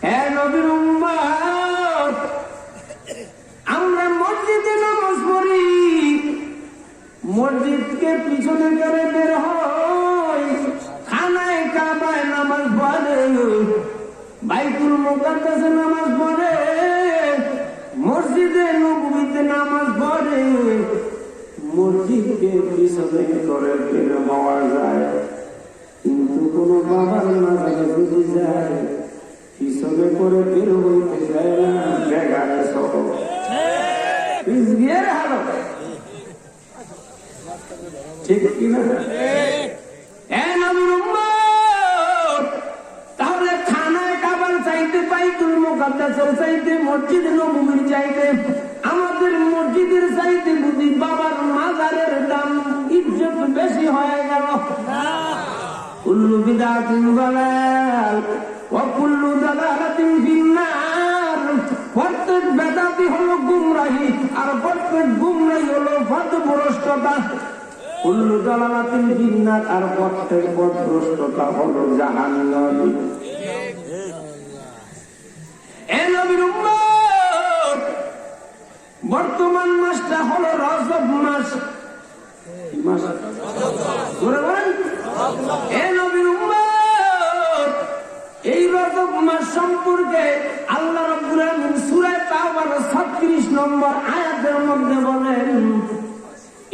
হে নবীর উম্মত, আমরা মসজিদে নামাজ পড়ি, মসজিদকে পিছনে করে বের হয়, খানায় কাবায় নামাজ পড়ে, বাইতুল মুকাদ্দাসে নামাজ পড়ে, মসজিদে নববীতে নামাজ পড়ে, মসজিদকে পিছনে করে বের হওয়া যায়, কিন্তু কোন বাবার মাজারে যদি যায় পিছনে করে বের হইতে যায় না, বেগারে সহ পিছগিয়ে হালো। ঠিক কিনা? এ নবীর উম্মত, মুকাদ্দাসের চাইতে মসজিদ নববীর চাইতে আমাদের মসজিদের চাইতে বুঝি বাবার মাজারের দাম ইজ্জত বেশি হয়ে গেল? কুল্লু বিদআতিন দালাল ওয়া কুল্লু দালালাতিন ফিন্নার। প্রত্যেক বেদাতি হলো গুমরাহি, আর প্রত্যেক গুমরাহি হলো পথভ্রষ্টতা। কুল্লু দালালাতিন ফিন্নার, আর প্রত্যেক পথভ্রষ্টতা হলো জাহান্নামী। এ নবীর উম্মত, বর্তমান মাসটা হলো রজব মাস। কি মাস? জোরে বলেন। এ নবীর উম্মত, এই রজব মাস সম্পর্কে আল্লাহ রাব্বুল আলামিন সূরা তাওবার 36 নম্বর আয়াতের মধ্যে বলেন,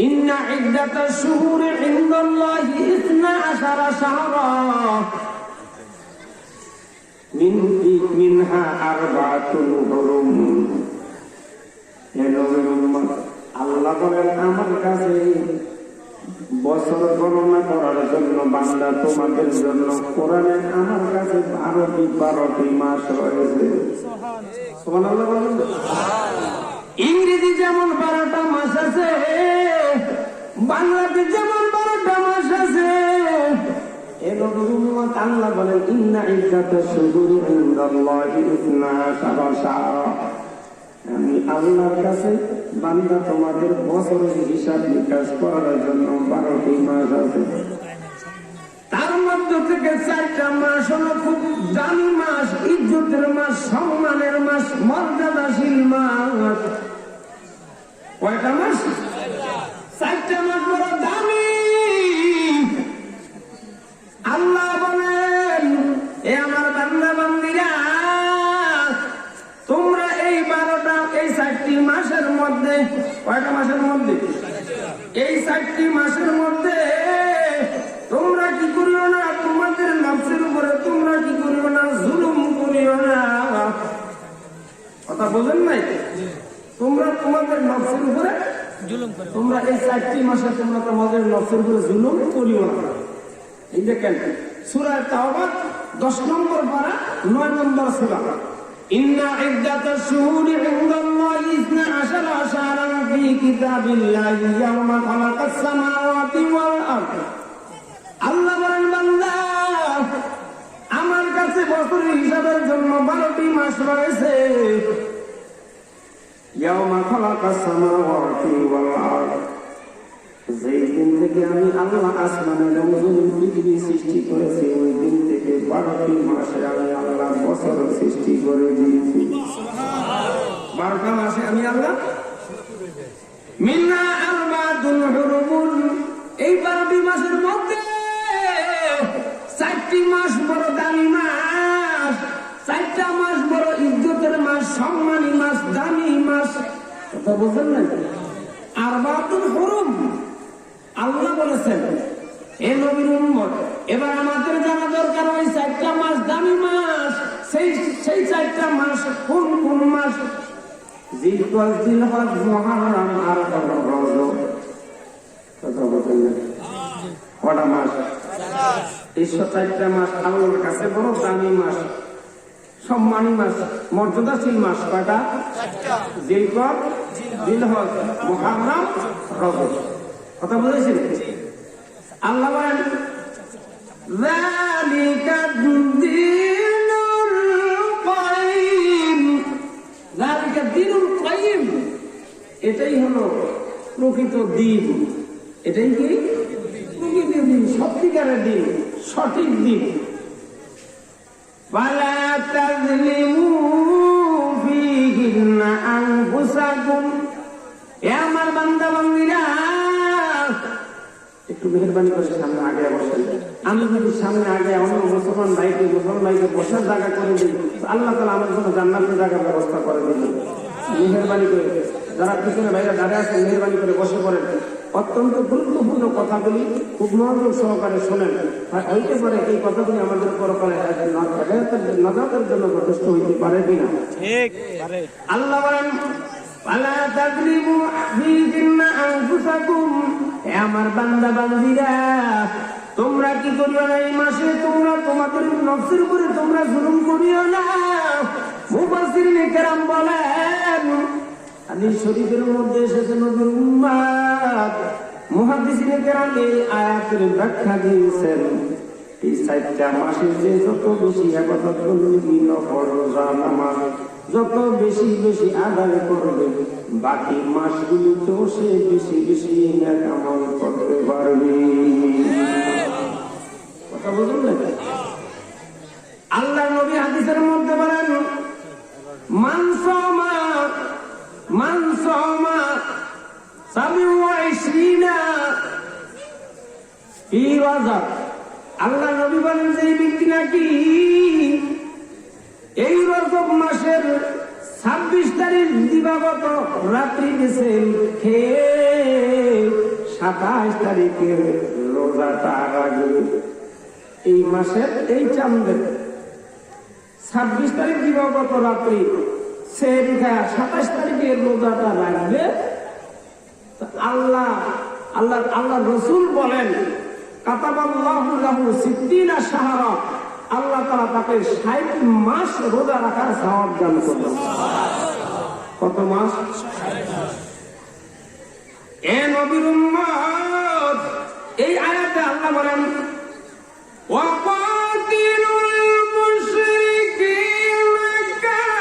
ইন্না ইদ্দাতাশ শুহুরি ইনদাল্লাহি 12 শাহরা মিনহা আরবাতুন হুরুম। হে নবীর উম্মত, আল্লাহ বলেন আমার কাছে বছর গণনা করার জন্য বান্দা তোমাদের জন্য কোরআনে আমার কাছে 12টি মাস রয়েছে। সুবহানাল্লাহ বলেন। ইংরেজি যেমন 12টা মাস আছে, বাংলাতে যেমন 12টা মাস আছে। এ নবীর উম্মত, আল্লাহ বলেন ইন্না ইদ্দাতাশ শুহুরি ইনদাল্লাহি 12 শাহরা। আমি আল্লাহর কাছে বান্দা তোমাদের বছরের হিসাব নিকাশ করার জন্য 12টি মাস আছে। তার মধ্যে থেকে 4টা মাস হলো খুব দামি মাস, ইজ্জতের মাস, সম্মানের মাস, মর্যাদাশীল মাস। কয়টা মাস? 4টা মাস বড় দামি। আল্লাহ বলেন, এ আমার বান্দা বান্দিরা, তোমরা এই 4টি মাসের মধ্যে, কয়টা মাসের মধ্যে? এই 4টি মাসের মধ্যে তোমরা কি করিও না, তোমাদের নফসের উপরে তোমরা কি করিও না, জুলুম করিও না। কথা বলেন নাই? তোমরা তোমাদের নফসের উপরে জুলুম করো। তোমরা এই 4টি মাসে তোমরা তোমাদের নফসের উপরে জুলুম করিও না। এই দেখেন সূরা তাওবা 10 নম্বর পারা 9 নম্বর সূরা। ইন্না ইদ্দাতাশ শুহুরি ইনদাল্লাহি 12 শাহরান ফি কিতাবিল্লাহি ইয়াওমা খালাকাস সামাওয়াতি ওয়াল আরদ। আল্লাহ বলেন, বান্দা আমার কাছে বছরের হিসাবের জন্য 12টি মাস রয়েছে। ইয়াওমা খালাকাস সামাওয়াতি ওয়াল আরদ, যেই দিন থেকে আমি আল্লাহ আসমান এবং জমিন পৃথিবী সৃষ্টি করেছি, ওই দিন থেকে 12টি মাসে আমি আল্লাহ বছর সৃষ্টি করে দিয়েছি। 12টা মাসে আমি আল্লাহ মিন্না আরবাতুন হুরুম। এই 12টি মাসের মধ্যে 4টি মাস বড় দামি মাস, 4টা মাস বড় ইজ্জতের মাস, সম্মানী মাস, দামি মাস। কথা বলছেন না? আরবাতুন হুরুম আল্লাহ বলেছেন। এ নবীর উম্মত, এবার আমাদের জানা দরকার ওই 4টা মাস দামি মাস। সেই 4টা মাস কোন কোন মাস? জিলহজ, জিলহজ, মুহররম আর রজব। কথা বলছেন না? কটা মাস? এই 4টা মাস আল্লাহর কাছে বড় দামি মাস, সম্মানী মাস, মর্যাদাশীল মাস। কয়টা? জিলহজ, জিলহজ, মুহররম, রজব। কথা বলেছেন? আল্লাহ বলেন যালিকা দীনুল কাইয়িম। যালিকা দীনুল কাইয়িম, এটাই হলো প্রকৃত দিন। এটাই কি? প্রকৃত দিন, সত্যিকারের দিন, সঠিক দিন। ওয়ালা তাযলিমু ফীহিন্না আনফুসাকুম। এ আমার বান্দা বান্দীরা, একটু মেহরবানি করে সামনে আগে বসেন। আমি যদি সামনে আগে অন্য মুসলমান ভাইকে বসার জায়গা করে দিই, আল্লাহ তাআলা আমার জন্য জান্নাতের জায়গার ব্যবস্থা করে দিবেন। মেহরবানি করে যারা পিছনে ভাইরা দাঁড়িয়ে আছেন, মেহরবানি করে বসে পড়েন। অত্যন্ত গুরুত্বপূর্ণ কথাগুলি খুব মনোযোগ সহকারে শোনেন। হইতে পারে এই কথাগুলি আমাদের পরকালে নাজাতের জন্য যথেষ্ট হইতে পারে কিনা। আল্লাহ বলেন ওয়ালা তাযলিমু ফীহিন্না আনফুসাকুম। হে আমার বান্দা বান্দীরা, তোমরা কি করিও না এই মাসে, তোমরা তোমাদের নফসের উপরে তোমরা জুলুম করিও না। মুফাসসিরিনে কেরাম বলেন হাদিস শরীফের মধ্যে এসেছে নবীর উম্মত মুহাদ্দিসিনে কেরাম এই আয়াতের ব্যাখ্যা দিয়েছেন এই 4টা মাসের যে যত বেশি ইবাদত করবে নফল রোজা নামাজ যত বেশি বেশি আদায় করবে বাকি মাসগুলিতেও সে বেশি বেশি নেক আমল করতে পারবে। কথা বুঝলেন না? আল্লাহ নবী হাদিসের মধ্যে বলেন মান সামা 27 ফি রজব। আল্লাহ নবী বলেন যে এই ব্যক্তি নাকি এই রজব মাসের 26 তারিখ দিবাগত রাত্রি গেছে খেয়ে 27 তারিখের রোজাটা রাখবে। এই মাসের এই চাঁদের 26 তারিখ দিবাগত রাত্রি সে 27 তারিখের রোজাটা রাখবে। আল্লাহ রসুল বলেন কাতাবাল্লাহু লাহু 60 শাহরা, আল্লাহ তাআলা তাকে 60 মাস রোজা রাখার সওয়াব দান করবেন। কত মাস? এ নবীর উম্মত এই আয়াতে আল্লাহ বলেন ওয়াকাতিলুল মুশরিকিনা কাফা।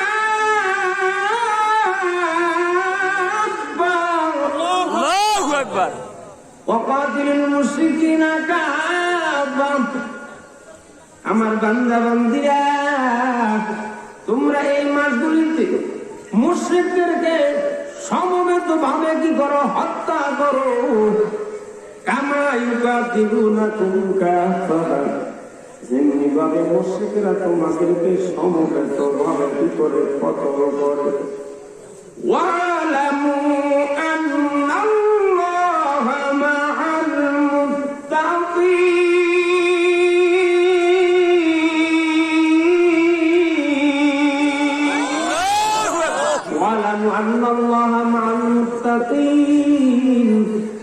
আল্লাহু আকবার। ওয়াকাতিলুল মুশরিকিনা কাফা। আমার বান্দা বান্দীরা তোমরা এই মাসগুলিতে মুশরিকদেরকে সমবেত ভাবে কি করো? হত্যা করো। কামা ইউকাতিলুনাকুম কাফা, যেমনি ভাবে মুশরিকরা তোমাদেরকে সমবেত ভাবে কি করে কতল করে। ওয়ালামু আন্নাল্লাহা মা'আল মুত্তাকিন।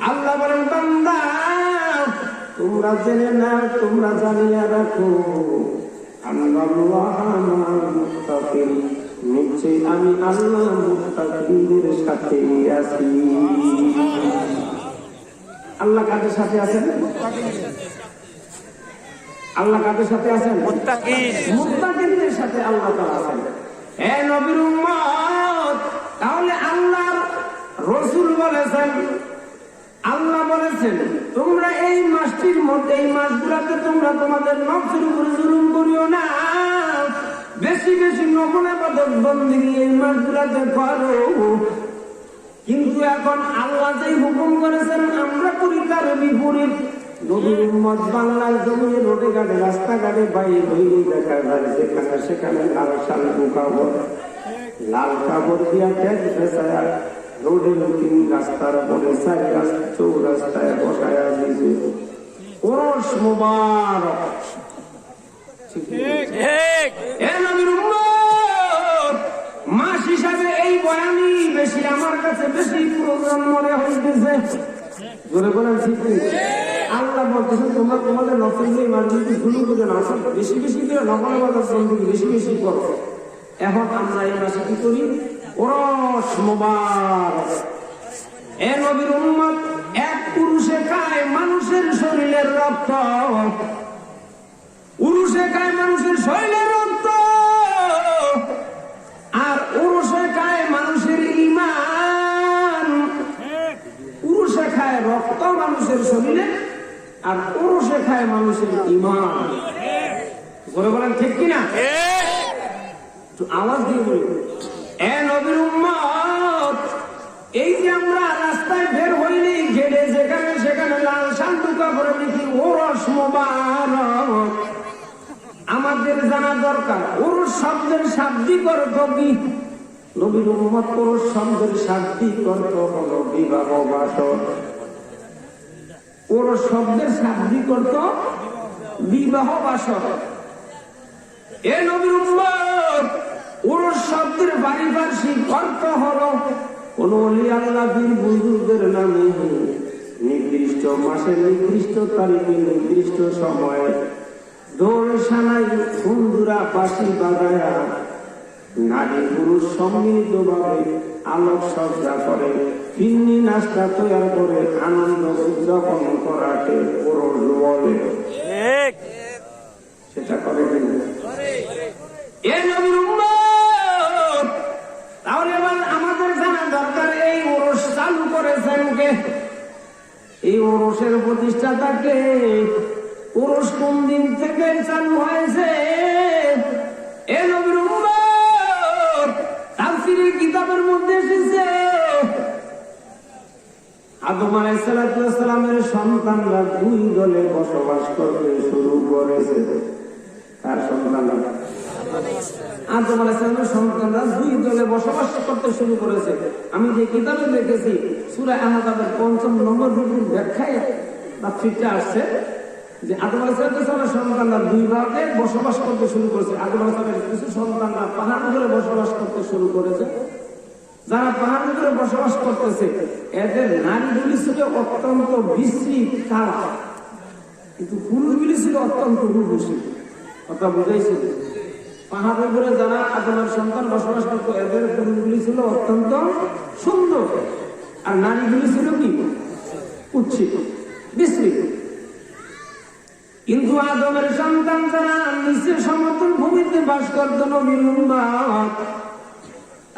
আল্লাহ বলেন বান্দা তোমরা জেনে না, তোমরা জানিয়া রাখো আল্লাহ মুত্তাকিন, নিশ্চয়ই আমি আল্লাহ মুত্তাকিনদের সাথে আছি। আল্লাহ কাদের সাথে আছেন? আল্লাহ কাদের সাথে আছেন? মুত্তাকিনদের সাথে আল্লাহ তাআলা আছেন। হে নবীর উম্মত, তাহলে আল্লাহর রাসূল বলেছেন, আল্লাহ বলেছেন তোমরা এই মাসটির মধ্যে এই মাসগুলোতে তোমরা তোমাদের নফসের উপরে জুলুম করিও না, বেশি বেশি নফল ইবাদত বন্দেগী এই মাসগুলোতে করো। কিন্তু এখন আল্লাহ যেই হুকুম করেছেন আমরা করি তার বিপরীত। নবীর উম্মত বাংলার জমিনে রোডে ঘাটে রাস্তাঘাটে বাইরে হইলেই দেখা যায় যেখানে সেখানে লাল শাল কাপড়, লাল কাপড় দিয়া ট্যাগ ফেসায়া রোডের তিন রাস্তার পরে 4 রাস্তা চৌরাস্তায় বসায়া দিয়েছে ওরস মুবারক। মাস হিসাবে এই বয়ানই বেশি আমার কাছে বেশি প্রয়োজন মনে হইতেছে। জোরে বলেন ঠিক? আল্লাহ বলতেছেন তোমরা তোমাদের নফল যে মাসগুলিতে শুরু করে না, বেশি বেশি করে নফল ইবাদত বেশি বেশি করো। এখন আমরা এই মাসে কি করি? ওরস মুবারক। এ নবীর উম্মত, এক পুরুষে খায় মানুষের শরীরের রক্ত, পুরুষে খায় মানুষের শরীরের রক্ত, আর পুরুষে খায় মানুষের ঈমান। পুরুষে খায় রক্ত মানুষের শরীরে, আর পুরুষে খায় মানুষের ঈমান। বলে বলেন ঠিক কিনা? আওয়াজ দিয়ে বলি এ নবীর উম্মত, এই যে আমরা রাস্তায় বের হইলেই গেলে যেখানে সেখানে লাল শান্তু কাপড়ে লিখি ওরস মুবারক, আমাদের জানা দরকার ওরস শব্দের শাব্দিক অর্থ কি? নবীর উম্মত ওরস শব্দের শাব্দিক অর্থ হলো বিবাহ বাসর। ওরস শব্দের শাব্দিক অর্থ বিবাহ বাসর। এ নবীর উম্মত, ওরস শব্দের পারিভাষিক অর্থ হলো কোন ওলি আল্লাহ বীর বুজুর্গদের নামে নির্দিষ্ট মাসে নির্দিষ্ট তারিখে নির্দিষ্ট সময়ে দোল সানাই বন্ধুরা বাঁশি বাজায়া নারী পুরুষ সম্মিলিত ভাবে আলোক সজ্জা করে ফিন্নি নাস্তা তৈরি করে আনন্দ উদযাপন করাকে পুরুষ বলে। সেটা করে কিনা? তাহলে এবার আমাদের জানা দরকার এই ওরস চালু করেছেন কে? এই ওরসের প্রতিষ্ঠাতাকে? ওরস কোন দিন থেকে চালু হয়েছে? এ নবীর উম্মত, তাফসীরের কিতাবের মধ্যে এসেছে আদম আলাইহিস সালামের সন্তানরা দুই দলে বসবাস করতে শুরু করেছে। তার সন্তানরা আদম আলাইহিস সালামের সন্তানরা দুই দলে বসবাস করতে শুরু করেছে। আমি যে কিতাবে দেখেছি সূরা আহজাবের ৫ম নম্বর রুকুর ব্যাখ্যায় তাফসীরটা আসছে যে আদম আলাইহিস সালামের সন্তানরা দুই ভাগে বসবাস করতে শুরু করেছে। আদম আলাইহিস সালামের কিছু সন্তানরা পাহাড় উপরে বসবাস করতে শুরু করেছে। যারা পাহাড় উপরে বসবাস করতেছে এদের নারীগুলি ছিল অত্যন্ত বিশ্রী কালা, কিন্তু পুরুষগুলি ছিল অত্যন্ত রূপসী। কথা বুঝাইছিল? পাহাড়ের উপরে যারা আদমের সন্তান বসবাস করতো এদের পুরুষগুলি ছিল অত্যন্ত সুন্দর, আর নারীগুলি ছিল কি? কুৎসিত, বিশ্রী। কিন্তু আদমের সন্তান যারা নিচে সমতল ভূমিতে বাস করত, নবীর উম্মত,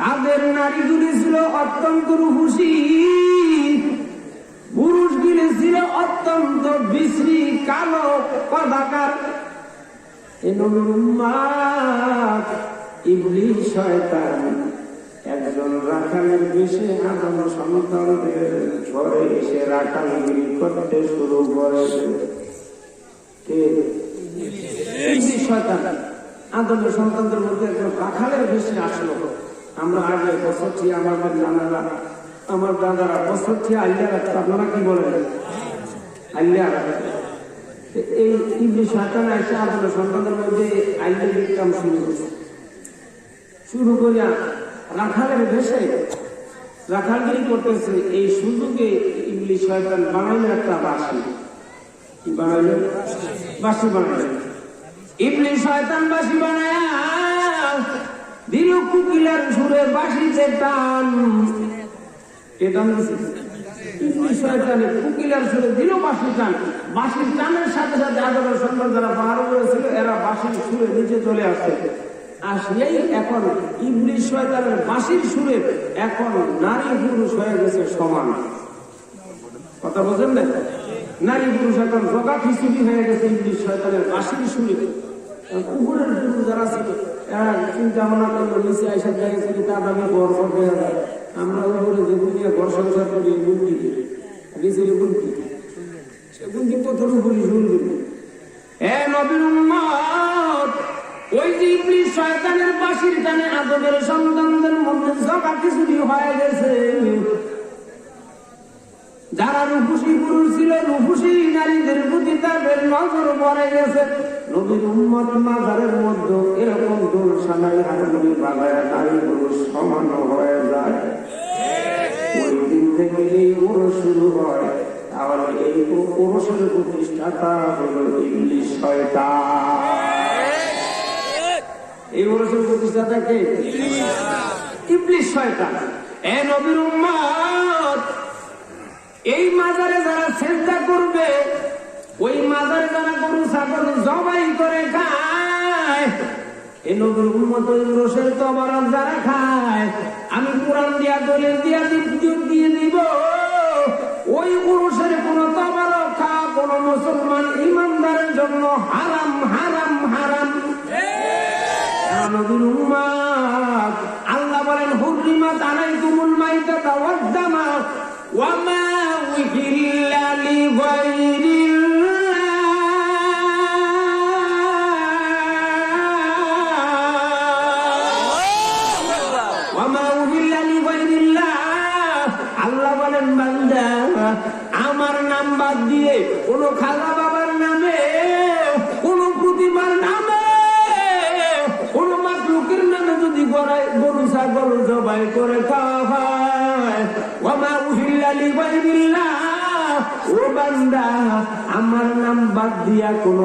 তাদের নারীগুলি ছিল অত্যন্ত রূপসী, পুরুষগুলি ছিল অত্যন্ত বিশ্রী কালো কদাকার। এই নবীর উম্মত, ইবলিস শয়তান একজন রাখালের বেশে আদম সন্তানদের ঘরে এসে রাখালগিরি করতে শুরু করেছে। ইবলিস শয়তান আদমের সন্তানদের মধ্যে একজন রাখালের বেশে আসলো। আমরা আগে বছর থেকে আমাদের নানারা, আমার দাদারা বছর থেকে আল্লাহ রাখতো। আপনারা কি বলেন? আল্লাহ রাখতো। এই ইবলিস শয়তান এসে আদমের সন্তানদের মধ্যে আল্লাহ বিক্রম শুরু করিয়া রাখালের বেশে রাখালগিরি করতেছে। এই সুযোগে ইবলিস শয়তান বানাইল একটা বাঁশি। কি বানাইল? বাঁশি বানাইল। ইবলিস শয়তান বাঁশি বানায়া দিল কুকিলার সুরে বাঁশিতে টান। ইবলিস শয়তান কুকিলার সুরে দিল বাঁশি টান। বাঁশির টানের সাথে সাথে আদমের সন্তান যারা পাহাড় উপরে ছিল এরা বাঁশির সুরে নিচে চলে আসছে। আসলেই এখন ইবলিস শয়তানের বাঁশির সুরে এখন নারী পুরুষ হয়ে গেছে সমান। কথা বোঝেন না? নারী পুরুষ এখন জগা খিচুড়ি হয়ে গেছে ইবলিস শয়তানের বাঁশির সুরে। কুকুরের পুরুষ যারা ছিল এরা চিন্তা ভাবনা করলো নিচে আইসা দেখেছে কি তার দামে ঘর করতে হবে। আমরা উপরে যে দুনিয়া ঘর সংসার করি গুন্ডি নিচে গুন্ডি, সে গুন্ডি প্রথম বলি শুনবি। এ নবীর উম্মত, ওই যে ইবলিস শয়তানের বাঁশির টানে আদমের সন্তানদের মধ্যে জগা খিচুড়ি হয়ে গেছে। যারা রূপসী পুরুষ ছিল, রূপসী নারীদের প্রতি তাদের নজর পড়ে গেছে। নবীর উম্মত মাজারের মধ্যে এরকম দোল সানাই হারমোনি বাজায় নারী পুরুষ সমান হয়ে যায়। ওই দিন থেকে এই ওরস শুরু হয়। তাহলে এই ওরসের প্রতিষ্ঠাতা হলো ইবলিস শয়তান। এই ওরসের প্রতিষ্ঠাতা কে? ইবলিস শয়তান। এ নবীর উম্মত, এই মাজারে যারা সেজদা করবে, ওই মাজারে যারা গরু ছাগল জবাই করে খায়, এই নবীর উম্মত ওই ওরসের তবরক যারা খায়, আমি কোরআন দিয়া দলিল দিয়া দিয়ে দিব, ওই ওরসের কোন তবরক খাওয়া কোন মুসলমান ইমানদারের জন্য হারাম হারাম হারাম। নবীর উম্মত, আল্লাহ বলেন হুররিমাত আলাইকুমুল মাইতাতু ওয়াদ দামা ওয়া মা উহিল্লা লিগাইরিল্লাহ ওয়া মা উহিল্লা লিগাইরিল্লাহ। আল্লাহ বলেন বান্দা, আমার নাম বাদ দিয়ে কোন খাজা বাবার নামে, কোন প্রতিমার নামে, কোন মাতলুকের নামে যদি গরু ছাগল জবাই করে খাওয়া হয়, ওয়া মা উহিল্লা লিগাইরিল্লাহ, ও বান্দা, আমার নাম বাদ দিয়া কোন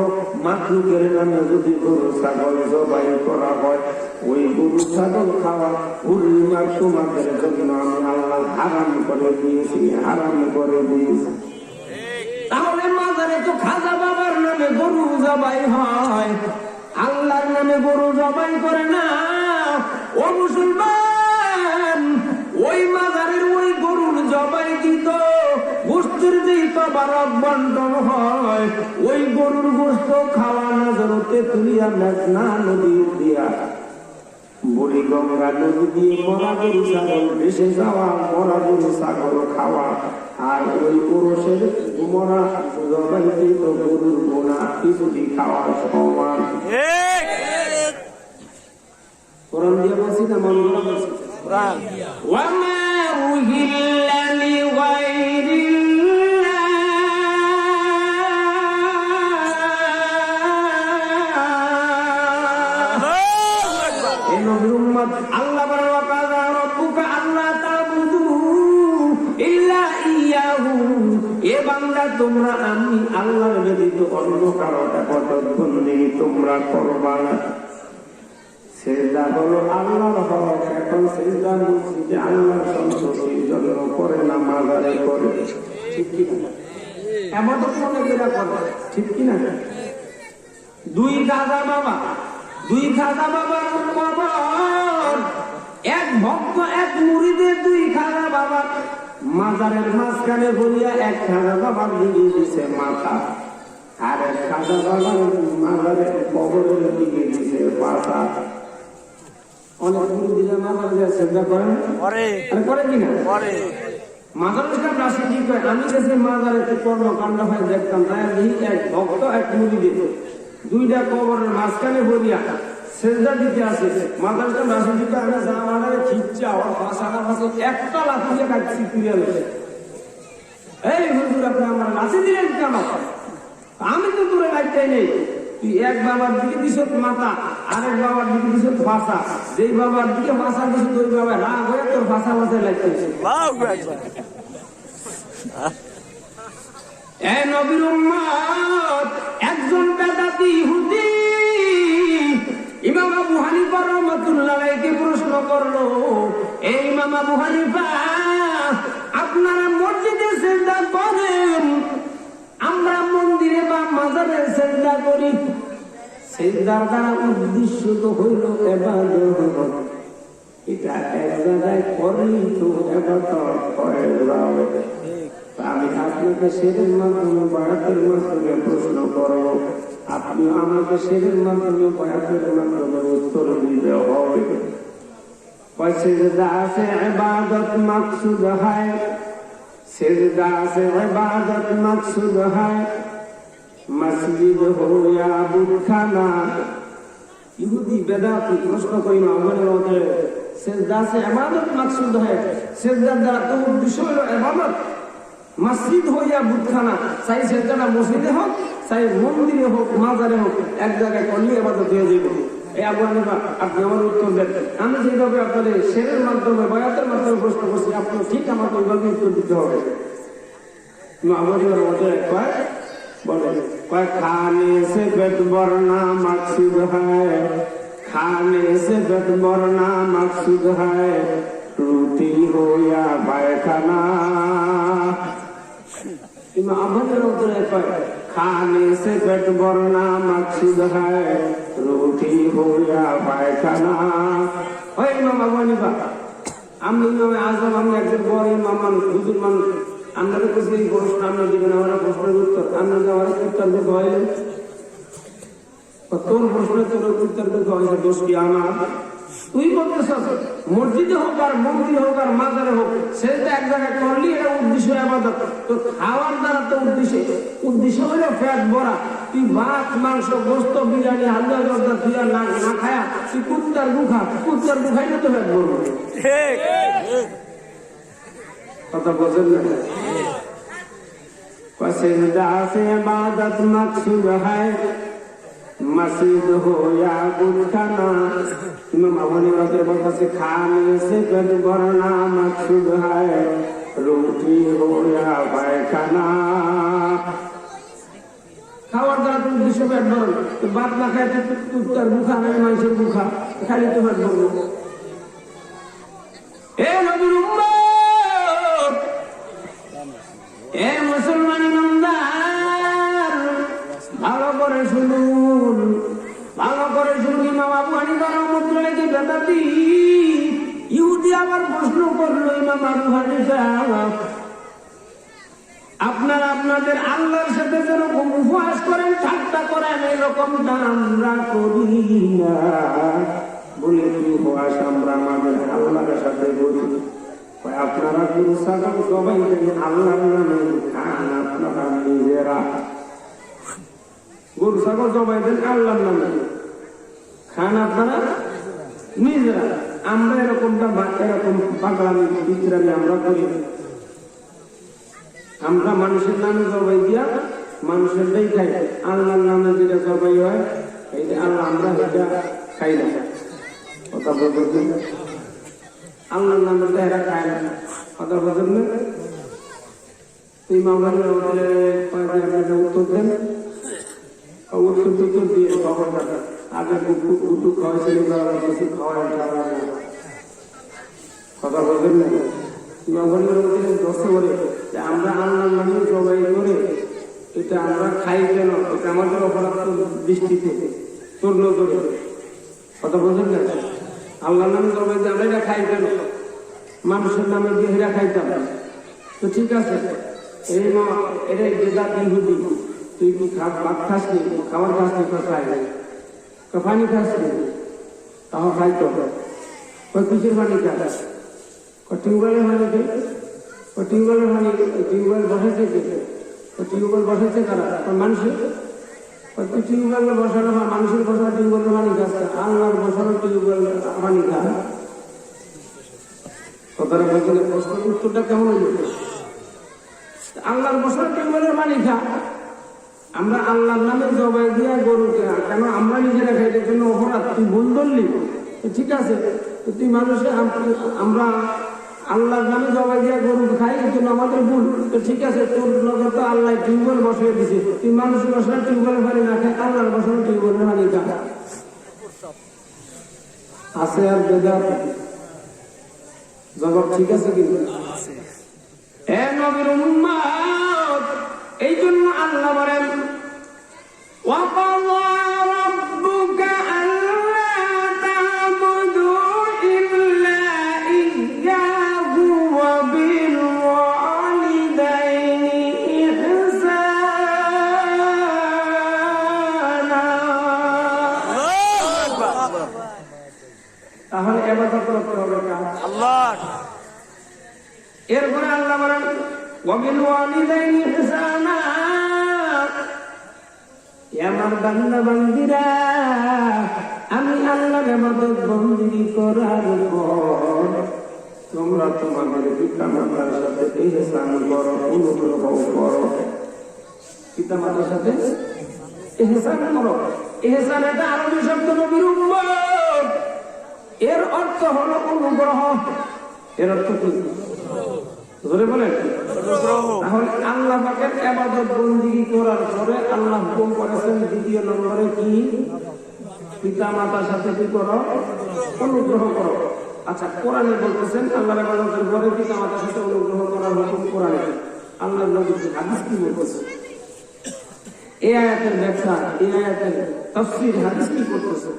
মাখলুকের নামে যদি গরু ছাগল জবাই করা হয়, ওই গরু ছাগল খাওয়া হুরমাত তোমাদের জন্য আমি আল্লাহ হারাম করে দিয়েছি, হারাম করে দিয়েছি। তাহলে মাজারে তো খাজা বাবার নামে গরু জবাই হয়, আল্লাহর নামে গরু জবাই করে না। ও মুসলমান, ওই মাজারের ওই গরুর জবাই দিত গোস্তের যেই তবারক বন্টন হয়, ওই গরুর গোস্ত খাওয়া নজরতে তুলিয়া মেঘনা নদী দিয়া বুড়ি গঙ্গা নদী দিয়ে মরা গরু ছাগল ভেসে যাওয়া, মরা গরু ছাগল খাওয়া, আর ওই পুরুষের মরা জবাই দিত গরুর গোনা কিছুটি খাওয়া সমান। কোরআন দিয়ে বলছি না মন করে বলছি? ওয়ামা উহিল্লা লিগাইরিল্লাহ। এ নবীর উম্মত, আল্লাহ বলেন ওয়া কাযা রাব্বুকা আল্লা তা'বুদু ইল্লা ইয়াহু। এ বান্দা, তোমরা আমি আল্লাহর ব্যতীত অন্য কারো ইবাদত তোমরা করবা না। সেজদা হলো আল্লাহর হক। এখন সেজদা বলছি যে আল্লাহর সন্তুষ্টির জন্য করে না, মাজারে করে। ঠিক কি না? ইবাদত মনে করে করে, ঠিক কি না? দুই খাজা বাবার কবর, এক ভক্ত এক মুরিদের দুই খাজা বাবা মাজারের মাঝখানে বলিয়া এক খাজা বাবার দিকে দিছে মাথা, আর এক খাজা বাবার মাজারের কবরের দিকে দিছে পাতা। অনেক মুরিদিরা মাজারে সেজদা করেন, করে কিনা? মাজারের কাছে রাশি কি করে? আমি কাছে মাজারে কর্মকাণ্ড হয় দেখতাম, তাই এক ভক্ত এক মুরিদের দুইটা কবরের মাঝখানে বলিয়া সেজদা দিতে আসে। মাজারের কাছে রাশি দিতে আমি যা মাজারে খিচ্ছা ওর ভাষাটার ভাষা একটা লাথিয়ে কাটছি ফিরিয়ে গেছে। এই হুজুর, আপনি আমার লাথি দিলেন কেন? আমি তো তোরে লাইটাই নেই। তুই এক বাবার দিকে দিস মাথা, আরেক বাবার দিকে দিস ভাষা। যেই বাবার দিকে ভাষা দিস ওই বাবা রাগ হয়ে তোর ভাষা ভাষায় লাইতেছে। এ নবীর উম্মত, একজন বেদাতি ইহুদি ইমাম আবু হানিফা রাহমাতুল্লাহ আলাইহি প্রশ্ন করলো, এই ইমাম আবু হানিফা, আপনারা মসজিদে সিজদা করেন, আমরা মন্দিরে বা মাজারে সিজদা করি। সিজদার দ্বারা উদ্দেশ্য তো হইল ইবাদত। এটা এক জায়গায় করেই তো ইবাদত করে যাবে। আমি আপনাকে সেরের মাধ্যমে বায়াতের মাধ্যমে প্রশ্ন করব, আপনি আমাকে সেরের মাধ্যমে বায়াতের মাধ্যমে উত্তর দিতে হবে। সেজদা আছে ইবাদত মাকসুদ হয়, সেজদা আছে ইবাদত মাকসুদ হয়, মসজিদ হো ইয়া বুতখানা। ইহুদি বেদাতি প্রশ্ন করি না, আমাদের মতে সেজদা আছে ইবাদত মাকসুদ হয়, সেজদার দ্বারা তো উদ্দেশ্য হলো ইবাদত। মসজিদ হইয়া বুতখানা, চাই সেজদাটা মসজিদে হোক, চাই মন্দিরে হোক, মাজারে হোক, এক জায়গায় করলে ইবাদত হয়ে যাবে। এই আবু হানিফা, আপনি আমার উত্তর দেন। আমি যেভাবে আপনাদের শেরের মাধ্যমে বায়াতের মাধ্যমে প্রশ্ন করছি, আপনি ঠিক আমাকে ওইভাবে উত্তর দিতে হবে। खाने से पेट भरना मकसूद है, खाने से पेट भरना मकसूद है, रोटी हो या पायखाना। खाने से पेट भरना मकसूद है, रोटी हो या पायखाना। इमाम আবু হানিফা, আমি ইমামে আজম, আমি একজন বড় ইমাম মানুষ, হুজুর মানুষ, আপনাদের কাছে এই প্রশ্ন আপনার দিবেন, আমার প্রশ্নের উত্তর আপনাদের আমার উত্তর দিতে হইলে তোর প্রশ্নের তোর উত্তর দিতে হয়েছে, দোষ কি আমার? তুই বলতেছ মসজিদে হোক আর মন্দিরে হোক আর মাজারে হোক, সেটা এক জায়গায় করলি, এটা উদ্দেশ্য ইবাদত। তো খাওয়ার দ্বারা তো উদ্দেশ্য হলো পেট ভরা। তুই ভাত মাংস গোস্ত বিরিয়ানি হালুয়া জর্দা তুই আর না খায়া তুই কুত্তার গুখাই না তো পেট ভরবো। কথা বোঝেন না? সেজদা से इबादत मकसूद है, मस्जिद हो या बुतखाना। इमाम আবু হানিফা বলতেছে खाने से पेट भरना मकसूद है, रोटी हो या पायखाना। খাওয়ার দ্বারা তুমি বিশ্ব পেট ভরো, ভাত না খায় কুত্তার মুখা নাই মানুষের মুখা, খালি তো পেট ভরবো। এ নবীর উম্মত, এ মুসলমান ইমানদার, ভালো করে শুনুন, ভালো করে শুনুন। ইমাম আবু হানিফা রাহমাতুল্লাহ বেদাতি ইহুদি আবার প্রশ্ন করলো, ইমাম আবু হানিফা আপনারা আপনাদের আল্লাহর সাথে যেরকম উপহাস করেন, ঠাট্টা করেন, এরকমটা আমরা করি না। বলে কি উপহাস আমরা আমাদের আল্লাহর সাথে করি? আপনারা গরু ছাগল সবাই আল্লাহর নামে খান, আপনারা নিজেরা গরু ছাগল সবাই দেন আল্লাহর নামে খান, আপনারা নিজেরা। আমরা এরকমটা এরকম পাগলামি বিচরামি আমরা করি। আমরা মানুষের নামে জবাই দিয়া মানুষেরটাই খাই, আল্লাহর নামে যেটা জবাই হয় এইটা আল্লাহ, আমরা এটা খাই না। কথা বলছেন, আল্লাহর নামে এরা খায় না। কথা বলছেন না? এই মামলার উত্তর দেন, উত্তর দিয়ে খবর টাকা আগে উঠু খাওয়াইছিল, কিছু খাওয়াই। কথা বলছেন না? আমরা আল্লাহর নামে জবাই করে এটা আমরা খাই কেন? এটা আমাদের অপরাধ দৃষ্টিতে, তোর নজরে। কথা বলছেন না? আল্লাহর নামে জবাই দিয়ে আমরা এটা খাই কেন? মানুষের নামে দিয়ে এরা খাইতাম। তো ঠিক আছে, এই এটা বেদাত ইহুদি, তুই কি ভাত খাস নি, খাবার খাস নি, খাই পানি খাস নি, তাও খাইতো। কিসের পানি খাস? টিউবওয়েলের পানি খাই। টিউবওয়েলের পানি, টিউবওয়েল বসেছে কে? টিউবওয়েল বসেছে কারা? মানুষের। টিউবওয়েল বসানো মানুষের বসানো টিউবওয়েলের পানি খাচ্ছে, আল্লাহর বসানো টিউবওয়েল পানি খায়। কথাটা বলছেন, প্রশ্নের উত্তরটা কেমন হইল? আল্লাহর বসানো টিউবওয়েলের পানি খা, আমরা আল্লাহর নামে জবাই দিয়া গরু কেন? আমরা নিজেরা খাইতে জন্য অপরাধ, তুই ভুল ধরলি। ঠিক আছে, তুই মানুষে আমরা আল্লাহর নামে জবাই দিয়া গরু খাই, এই জন্য আমাদের ভুল। তো ঠিক আছে, তোর লগে তো আল্লাহ টিউবওয়েল বসিয়ে দিছে, তুই মানুষের বসানো টিউবওয়েলের পানি না খাই, আল্লাহর বসানো টিউবওয়েলের পানি খা। আছে আর বেদাত জবাব ঠিক আছে কিন্তু। এ নবীর উম্মত, এই জন্য আল্লাহ বলেন ওয়াকাযা রাব্বুকা আল্লা তা'বুদু ইল্লা ইয়্যাহু ওয়া বিল ওয়ালিদাইনি ইহসানা। তাহলে ইবাদত করতে হবে আল্লাহ। এরপরে আল্লাহ বলেন ওয়া বিল ওয়ালিদাইনি ইহসানা। আমার বান্দা বান্দিরা, আমি আল্লাহর ইবাদত বন্দেগী করার পর তোমরা তোমাদের পিতা মাতার সাথে ইহসান করো, অনুগ্রহ করো। পিতা মাতার সাথে ইহসান করো। ইহসান এটা আরবি শব্দ, নবীর উম্মত। এর অর্থ হলো অনুগ্রহ। এর অর্থ কি? জোরে বলেন। তাহলে আল্লাহ পাকের ইবাদত বন্দেগী করার পরে আল্লাহ হুকুম করেছেন দ্বিতীয় নম্বরে কি? পিতা মাতার সাথে কি করো? অনুগ্রহ করো। আচ্ছা, কোরআনে বলতেছেন আল্লাহর ইবাদতের পরে পিতা মাতার সাথে অনুগ্রহ করার হুকুম কোরআনে। আল্লাহর নবী হাদিস কি বলতেছে? এই আয়াতের ব্যাখ্যা, এই আয়াতের তাফসীর, হাদিস কি করতেছে?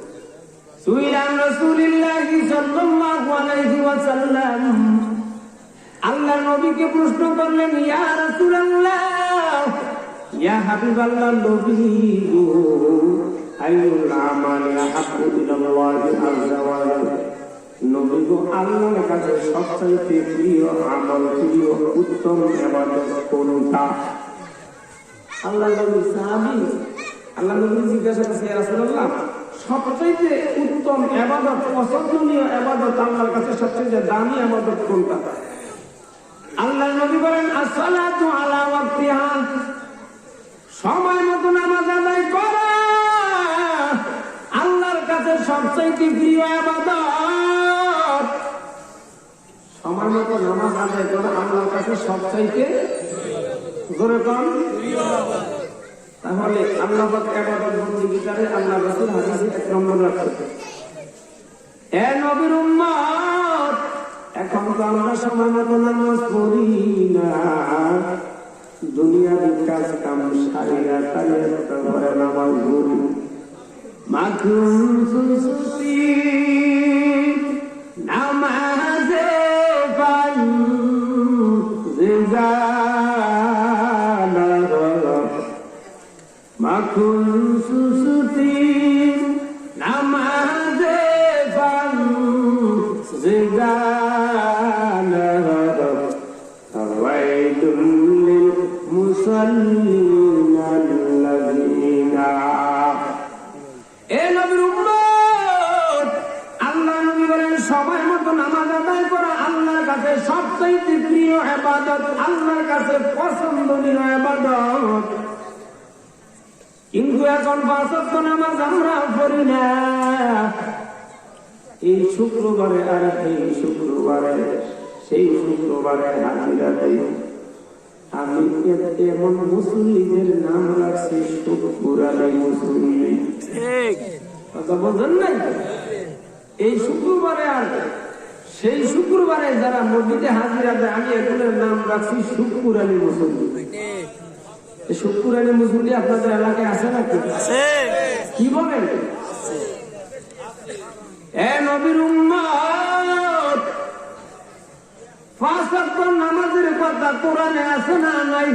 সুইলা রাসূলুল্লাহি সাল্লাল্লাহু আলাইহি ওয়াসাল্লাম, আল্লাহ নবীকে প্রশ্ন করলেন, ইয়া রাসূলুল্লাহ, ইয়া হাবিবাল্লাহ, নবী আইয়ুল আমালি আহাব্বু ইলাল্লাহি আযজা ওয়া জাল্লা। নবী গো, আল্লাহর কাছে সবচেয়ে প্রিয় আমল, প্রিয় উত্তম ইবাদত কোনটা? আল্লাহ নবী সাহাবী, আল্লাহ নবী জিজ্ঞাসা করছে, ইয়া রাসূলুল্লাহ, সবচেয়ে উত্তম ইবাদত, পছন্দনীয় ইবাদত, আল্লাহর কাছে সবচেয়ে দামি ইবাদত কোনটা? আল্লাহ নবী বলেন, আসসালাতু আলা ওয়াক্তিহা, সময় মতো নামাজ আদায় করা আল্লাহর কাছে সবচেয়ে প্রিয় ইবাদত। সময় মতো নামাজ আদায় করা আল্লাহর কাছে সবচেয়ে জোরে কোন তাহলে আল্লাহ পাক ইবাদত বন্দেগী করে আল্লাহ রাসূল হাদিসে 1 নম্বর রাখছে। এ নবীর উম্মত, এখন তো আমরা সময় মতো নামাজ পড়ি না, দুনিয়ার কাজ কাম সারিয়া তারিয়া তারপরে নামাজ পড়ি। মাখুন সুসুতি নামাজে পান জিজানা, মাখুন সুসুতি নামাজে পান জিজানা, ওয়াইলুল লিল মুসাল্লিন আল্লাযীনা। এ নবীর উম্মত, আল্লাহ নবী বলেন সময় মতো নামাজ আদায় করা আল্লাহর কাছে সবচেয়ে প্রিয় ইবাদত, আল্লাহর কাছে পছন্দনীয় ইবাদত। কিন্তু এখন 5 ওয়াক্ত নামাজ আমরা পড়ি না। এই শুক্রবারে আর এই শুক্রবারে সেই শুক্রবারে হাজিরা দেই। আমি এমন মুসল্লিদের নাম রাখছি শুক্রবারে মুসল্লি। কথা বলছেন নাই? এই শুক্রবারে আর সেই শুক্রবারে যারা মসজিদে হাজিরা দেয়, আমি এগুলোর নাম রাখছি শুক্রবারে মুসল্লি। শুক্রবারে মুসল্লি আপনাদের এলাকায় আছে নাকি? কি বলেন? এ নবীর উম্মত, 5 ওয়াক্ত নামাজের কথা কোরআনে আছে না নাই?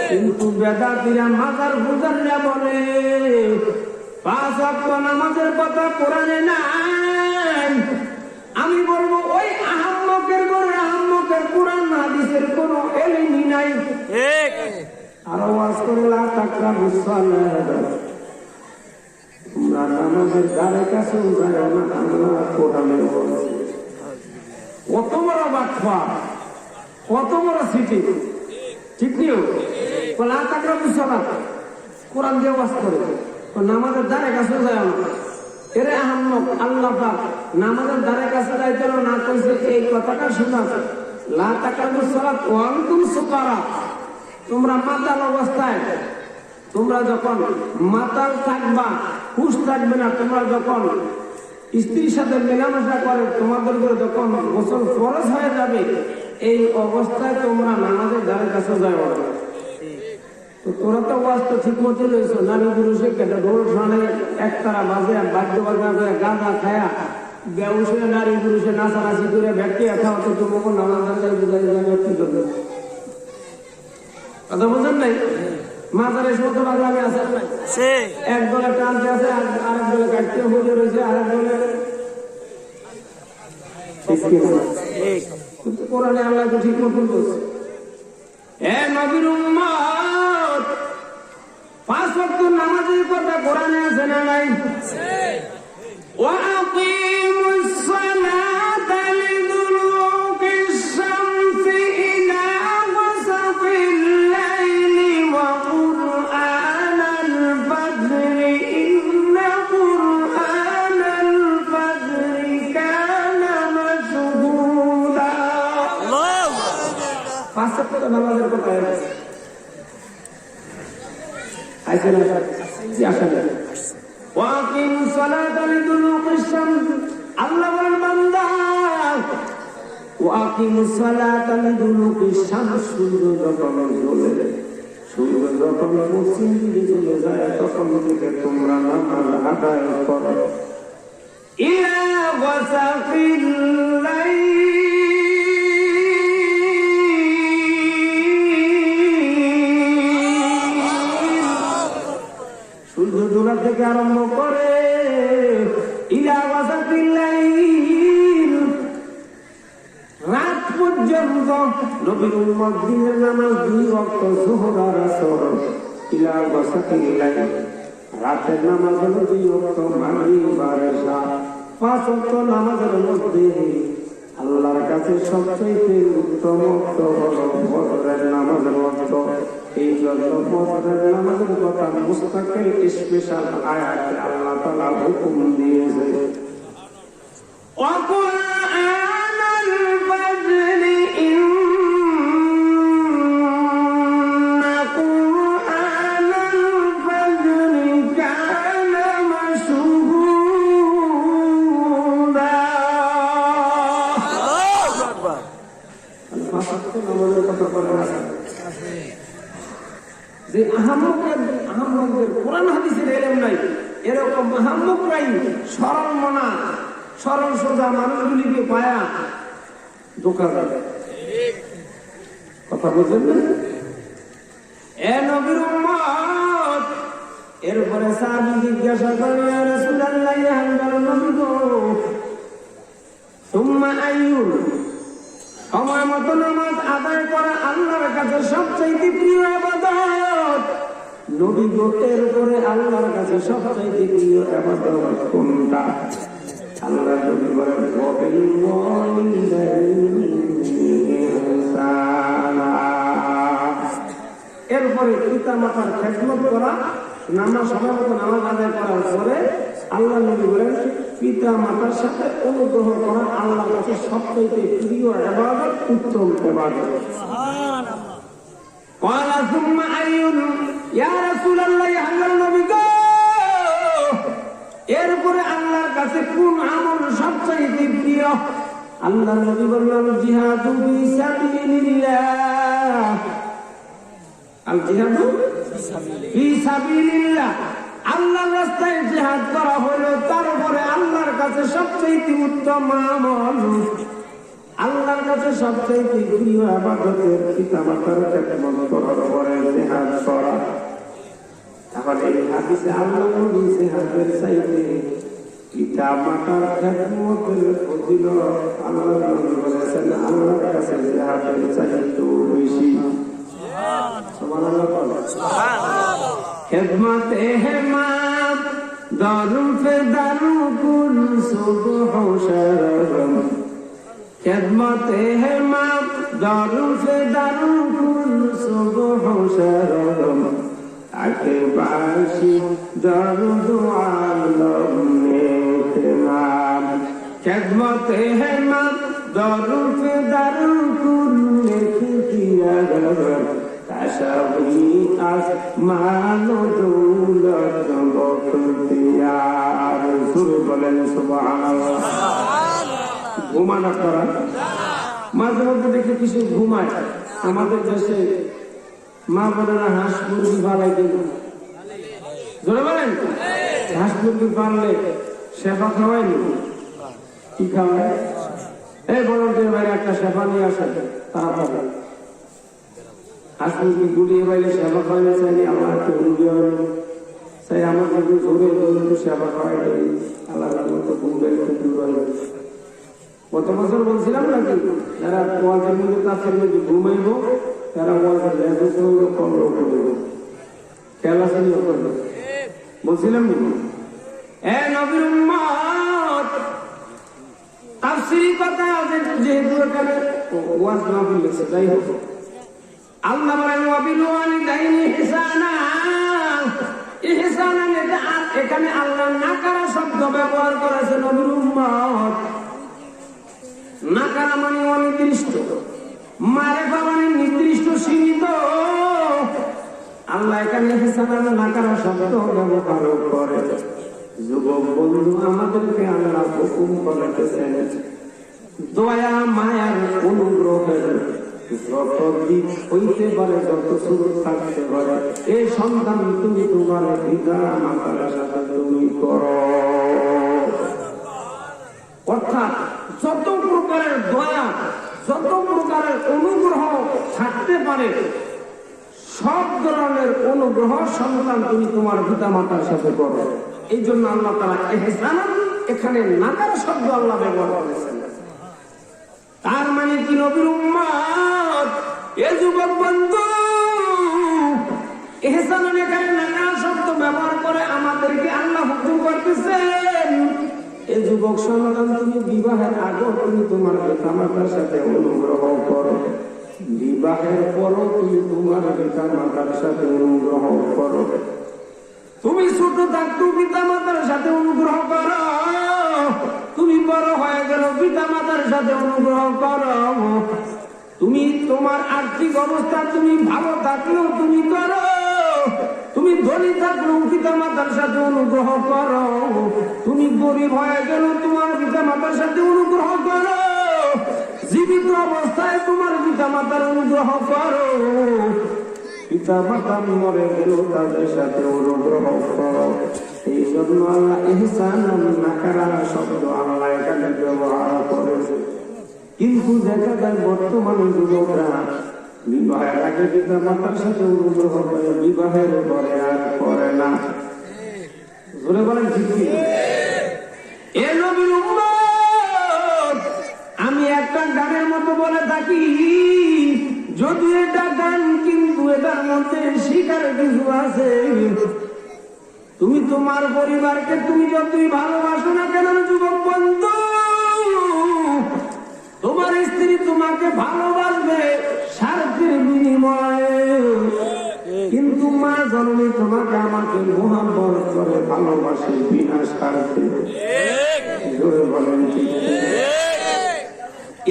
কিন্তু বেদাতীরা মাজার পূজারীরা বলে 5 ওয়াক্ত নামাজের কথা কোরআনে নাই। আমি বলবো ওই আহাম্মকের ঘরে আহাম্মকের কোরআন হাদিসের কোনো এলিমই নাই। আর ওয়াজ করে লা তাকরাবুস সালাত, তোমরা নামাজের ধারে কাছে যাও না, আল্লাহ কোরআনে বলেছে। কত বড় বাটপা, কত বড় সিটি, ঠিক নিও। লা তাকরাবুস সালাত কোরআন দিয়ে ওয়াজ করে, নামাজের ধারে কাছে যাও না। এরে আহাম্মক, আল্লাহ পাক নামাজের ধারে কাছে যাইতে না কইছে, এই কথাটা শোনা। লা তাকরাবুস সালাত ওয়া আনতুম সুকারা, তোমরা মাতাল অবস্থায়, তোমরা যখন মাতাল থাকবা, হুঁশ থাকবে না, তোমরা যখন স্ত্রীর সাথে মেলামেশা করে, তোমাদের উপরে যখন গোসল ফরজ হয়ে যাবে, এই অবস্থায় তোমরা নামাজের ধারে কাছে যাও না। তো তোরা তো ওয়াজ তো ঠিক মতো লইছো, নারী পুরুষে কেটে ঢোল শানে একতারা বাজে বাদ্য বাজনা করে গাঁদা খায়া বেউসে নারী পুরুষে নাচানাচি করে ব্যক্তি খাওয়া, তো তোমাকে নামাজ বুঝাই যাবে কি করবে? কথা বুঝেন নাই? মাজারের মতো বাগলামে আছে, এক দলে টানতে আছে, আরেক দলে কাটতে হয়ে রয়েছে, আরেক দলে কোরআনে আল্লাহ তো ঠিক মতন বলছে। এ নবীর উম্মত, 5 ওয়াক্ত নামাজের কথা কোরআনে আছে না নাই? ওয়া আকিমুস সালাতা লিদুলুকিশ শামসি ইলা গাসাকিল লাইলি ওয়া কুরআনাল ফাজরি ইন্না কুরআনাল ফাজরি কানা মাশহুদা। আল্লাহু আকবার। 5 ওয়াক্ত নামাজের কথা আছে। আল্লাহ বলেন বান্দা, ওয়াকিমুস সালাতা লিদুলুকিশ শামস, সূর্য যখন জ্বলে, সূর্য যখন পশ্চিম দিকে চলে যায়, তখন থেকে তোমরা নামাজ আদায় করো। ইলা গাসাকিল লাইল, সূর্য ডোবা থেকে আরম্ভ করে ইলা গাসাকিল লাইল, রাত পর্যন্ত নবীর উম্মত দিনের নামাজ 2 ওয়াক্ত যোহর আর আসর। ইলা গাসাকিল লাইল, রাতের নামাজ হলো 2 ওয়াক্ত মাগরিব আর ইশা। 5 ওয়াক্ত নামাজের মধ্যে আল্লাহর কাছে সবচেয়ে উত্তম ওয়াক্ত হলো ফজরের নামাজের ওয়াক্ত। এই জন্য ফজরের নামাজের কথা মুস্তাকিল স্পেশাল আয়াতে আল্লাহ তাআলা হুকুম দিয়েছে। ওয়া কুরআনাল ফাজরি ইন্না কুরআনাল কোরআন হাদিসের এলেম নাই, এরকম মহাম্মুকরাই সরল মনা সরল সোজা মানুষগুলিকে পায়া ধোঁকা দেবে। কথা বলছেন না? এ নবীর উম্মত, এরপরে সাহাবী জিজ্ঞাসা করেন, ইয়া রাসূলুল্লাহ, ইয়া আল্লাহর নবী গো, সুম্মা আইয়ুন, সময় মতো নামাজ আদায় করা আল্লাহর কাছে সবচাইতে প্রিয় ইবাদত। নবী গো, এরপরে আল্লাহর কাছে সবচাইতে প্রিয় ইবাদত কোনটা? আল্লাহ নবী বলেন, ওয়াবিল ওয়ালিদাইনি ইহসানা। এরপরে পিতা মাতার খেদমত করা, নামাজ সময় মতো নামাজ আদায় করার পরে আল্লাহ নবী বলেন, পিতা মাতার সাথে অনুগ্রহ করা আল্লাহর কাছে সবচাইতে প্রিয় ইবাদত, উত্তম ইবাদত। সুবহানাল্লাহ। ক্বালা সুম্মা আইয়ুন, ইয়া রাসূলুল্লাহ, ইয়া আল্লাহর নবী গো, এরপরে আল্লাহর কাছে কোন আমল সবচাইতে প্রিয়? আল্লাহর নবী বললেন, জিহাদু ফি সাবিলিল্লাহ। আল জিহাদু ফি সাবিলিল্লাহ, আল্লাহর রাস্তায় জিহাদ করা হলো। তারপরে আল্লাহর কাছে সবচেয়ে উত্তম আমল, আল্লাহর কাছে সবচেয়ে প্রিয় ইবাদতের পিতামাতার খেদমত করার পরে জিহাদ করা। তাহলে এই হাদিসে আল্লাহ নবী জিহাদের চাইতে পিতামাতার খেদমতের ফজিলত আল্লাহ নবী বলেছেন আল্লাহর কাছে জিহাদের চাইতে বেশি। খেদমতে হে মা দারুন ফে দারু কুল সুবহ শরম, খেদমতে হে মা দারুন ফে দারু কুল সুবহ শরম, আকেবাসি দরুদ আলম নেতনাম। খেদমতে হে মা দারুন ফে দারু কুল নেতিয়া গর, কাশাবি আসমান দৌলত বখতিয়ার। সুরে বলেন সুবহানাল্লাহ। ঘুমান আপনারা? মাঝে মধ্যে দেখে কিছু ঘুমায়। আমাদের দেশে মা বোনেরা হাঁস মুরগি পালাই দিল, জোরে বলেন, হাঁস মুরগি পাললে সেবা খাওয়ায়নি? কি খাওয়ায়? এই বলন্টের বাইরে একটা সেবা নিয়ে আসে, তাড়াতাড়ি হাঁস মুরগি গুলিয়ে বাইরে সেবা খাওয়াইলে চাইনি আল্লাহ একটু মুরগি হয় চাই আমাকে একটু ধরে একটু সেবা খাওয়াই দেয়, আল্লাহ মতো ঘুমবে একটু দূর হয়। গত বছর বলছিলাম নাকি, যারা ওয়াজের মধ্যে কাছের মধ্যে ঘুমাইব তারা ওয়াজের কন্ট্রোল করবে, খেলা শুনিয়ে করবে, বলছিলাম নাকি? এ নবীর উম্মত, তাফসীরি কথা যেহেতু এখানে ওয়াজ মাহফিল লেখছে, যাই হোক, আল্লাহ বলেন ওয়াবিল ওয়ালিদাইনি ইহসানা। ইহসানা এখানে আল্লাহ নাকারা শব্দ ব্যবহার করেছে নবীর উম্মত। নাকারা মানে অনির্দিষ্ট, মারেফা মানে নির্দিষ্ট সীমিত। আল্লাহ এখানে ইহসানা নাকারা শব্দ ব্যবহার করে। যুবক বন্ধু, আমাদেরকে আল্লাহ হুকুম করেছেন দয়া মায়ার অনুগ্রহের যত দিক হইতে পারে, যত সুযোগ থাকতে পারে, এই সন্তান তুমি তোমার পিতা মাতার সাথে তুমি করো। অর্থাৎ যত প্রকারের দয়া, যত প্রকারের অনুগ্রহ থাকতে পারে, সব ধরনের অনুগ্রহ সন্তান তুমি তোমার পিতা মাতার সাথে করো। এই জন্য আল্লাহ তাআলা ইহসান এখানে নাকার শব্দ আল্লাহ ব্যবহার করেছেন। তার মানে কি নবীর উম্মত, এ যুবক বন্ধু, ইহসান এখানে নাকার শব্দ ব্যবহার করে আমাদেরকে আল্লাহ হুকুম করতেছেন, এ যুবক সন্তান তুমি বিবাহের আগে তুমি তোমার পিতা মাতার সাথে অনুগ্রহ করো, বিবাহের পরও তুমি তোমার পিতা মাতার সাথে অনুগ্রহ করো। তুমি ছোট থাকতো পিতা মাতার সাথে অনুগ্রহ করো, তুমি বড় হয়ে গেল পিতা মাতার সাথে অনুগ্রহ করো। তুমি তোমার আর্থিক অবস্থা তুমি ভালো থাকলেও তুমি করো, তুমি ধনী থাকলেও পিতা মাতার সাথে অনুগ্রহ করো। তুমি গরিব হয়ে গেল তোমার পিতা মাতার সাথে অনুগ্রহ করো, জীবিত অবস্থায় তোমার পিতা মাতার অনুগ্রহ করো। পিতা মাতা মরে গেল তাদের সাথে অনুগ্রহ করো। এই জন্য আল্লাহ ইহসান নাকারা শব্দ আল্লাহ এখানে ব্যবহার করেছে। কিন্তু দেখা যায় বর্তমানে যুবকরা বিবাহের আগে পিতা মাতার সাথে অনুগ্রহ করে, বিবাহের পরে আর করে না। জোরে বলেন ঠিক কি? এ নবীর উম্মত, আমি একটা গানের মতো বলে থাকি, যদি এটা গান কিন্তু এটার মধ্যে শিকার কিছু আছে। তুমি তোমার পরিবারকে তুমি যতই ভালোবাসো না কেন যুবক বন্ধু, তোমার স্ত্রী তোমাকে ভালোবাসবে স্বার্থের বিনিময়ে, কিন্তু মা জননী তোমাকে আমাকে মোহাম্মত করে ভালোবাসে বিনা স্বার্থে। জোরে বলেন ঠিক?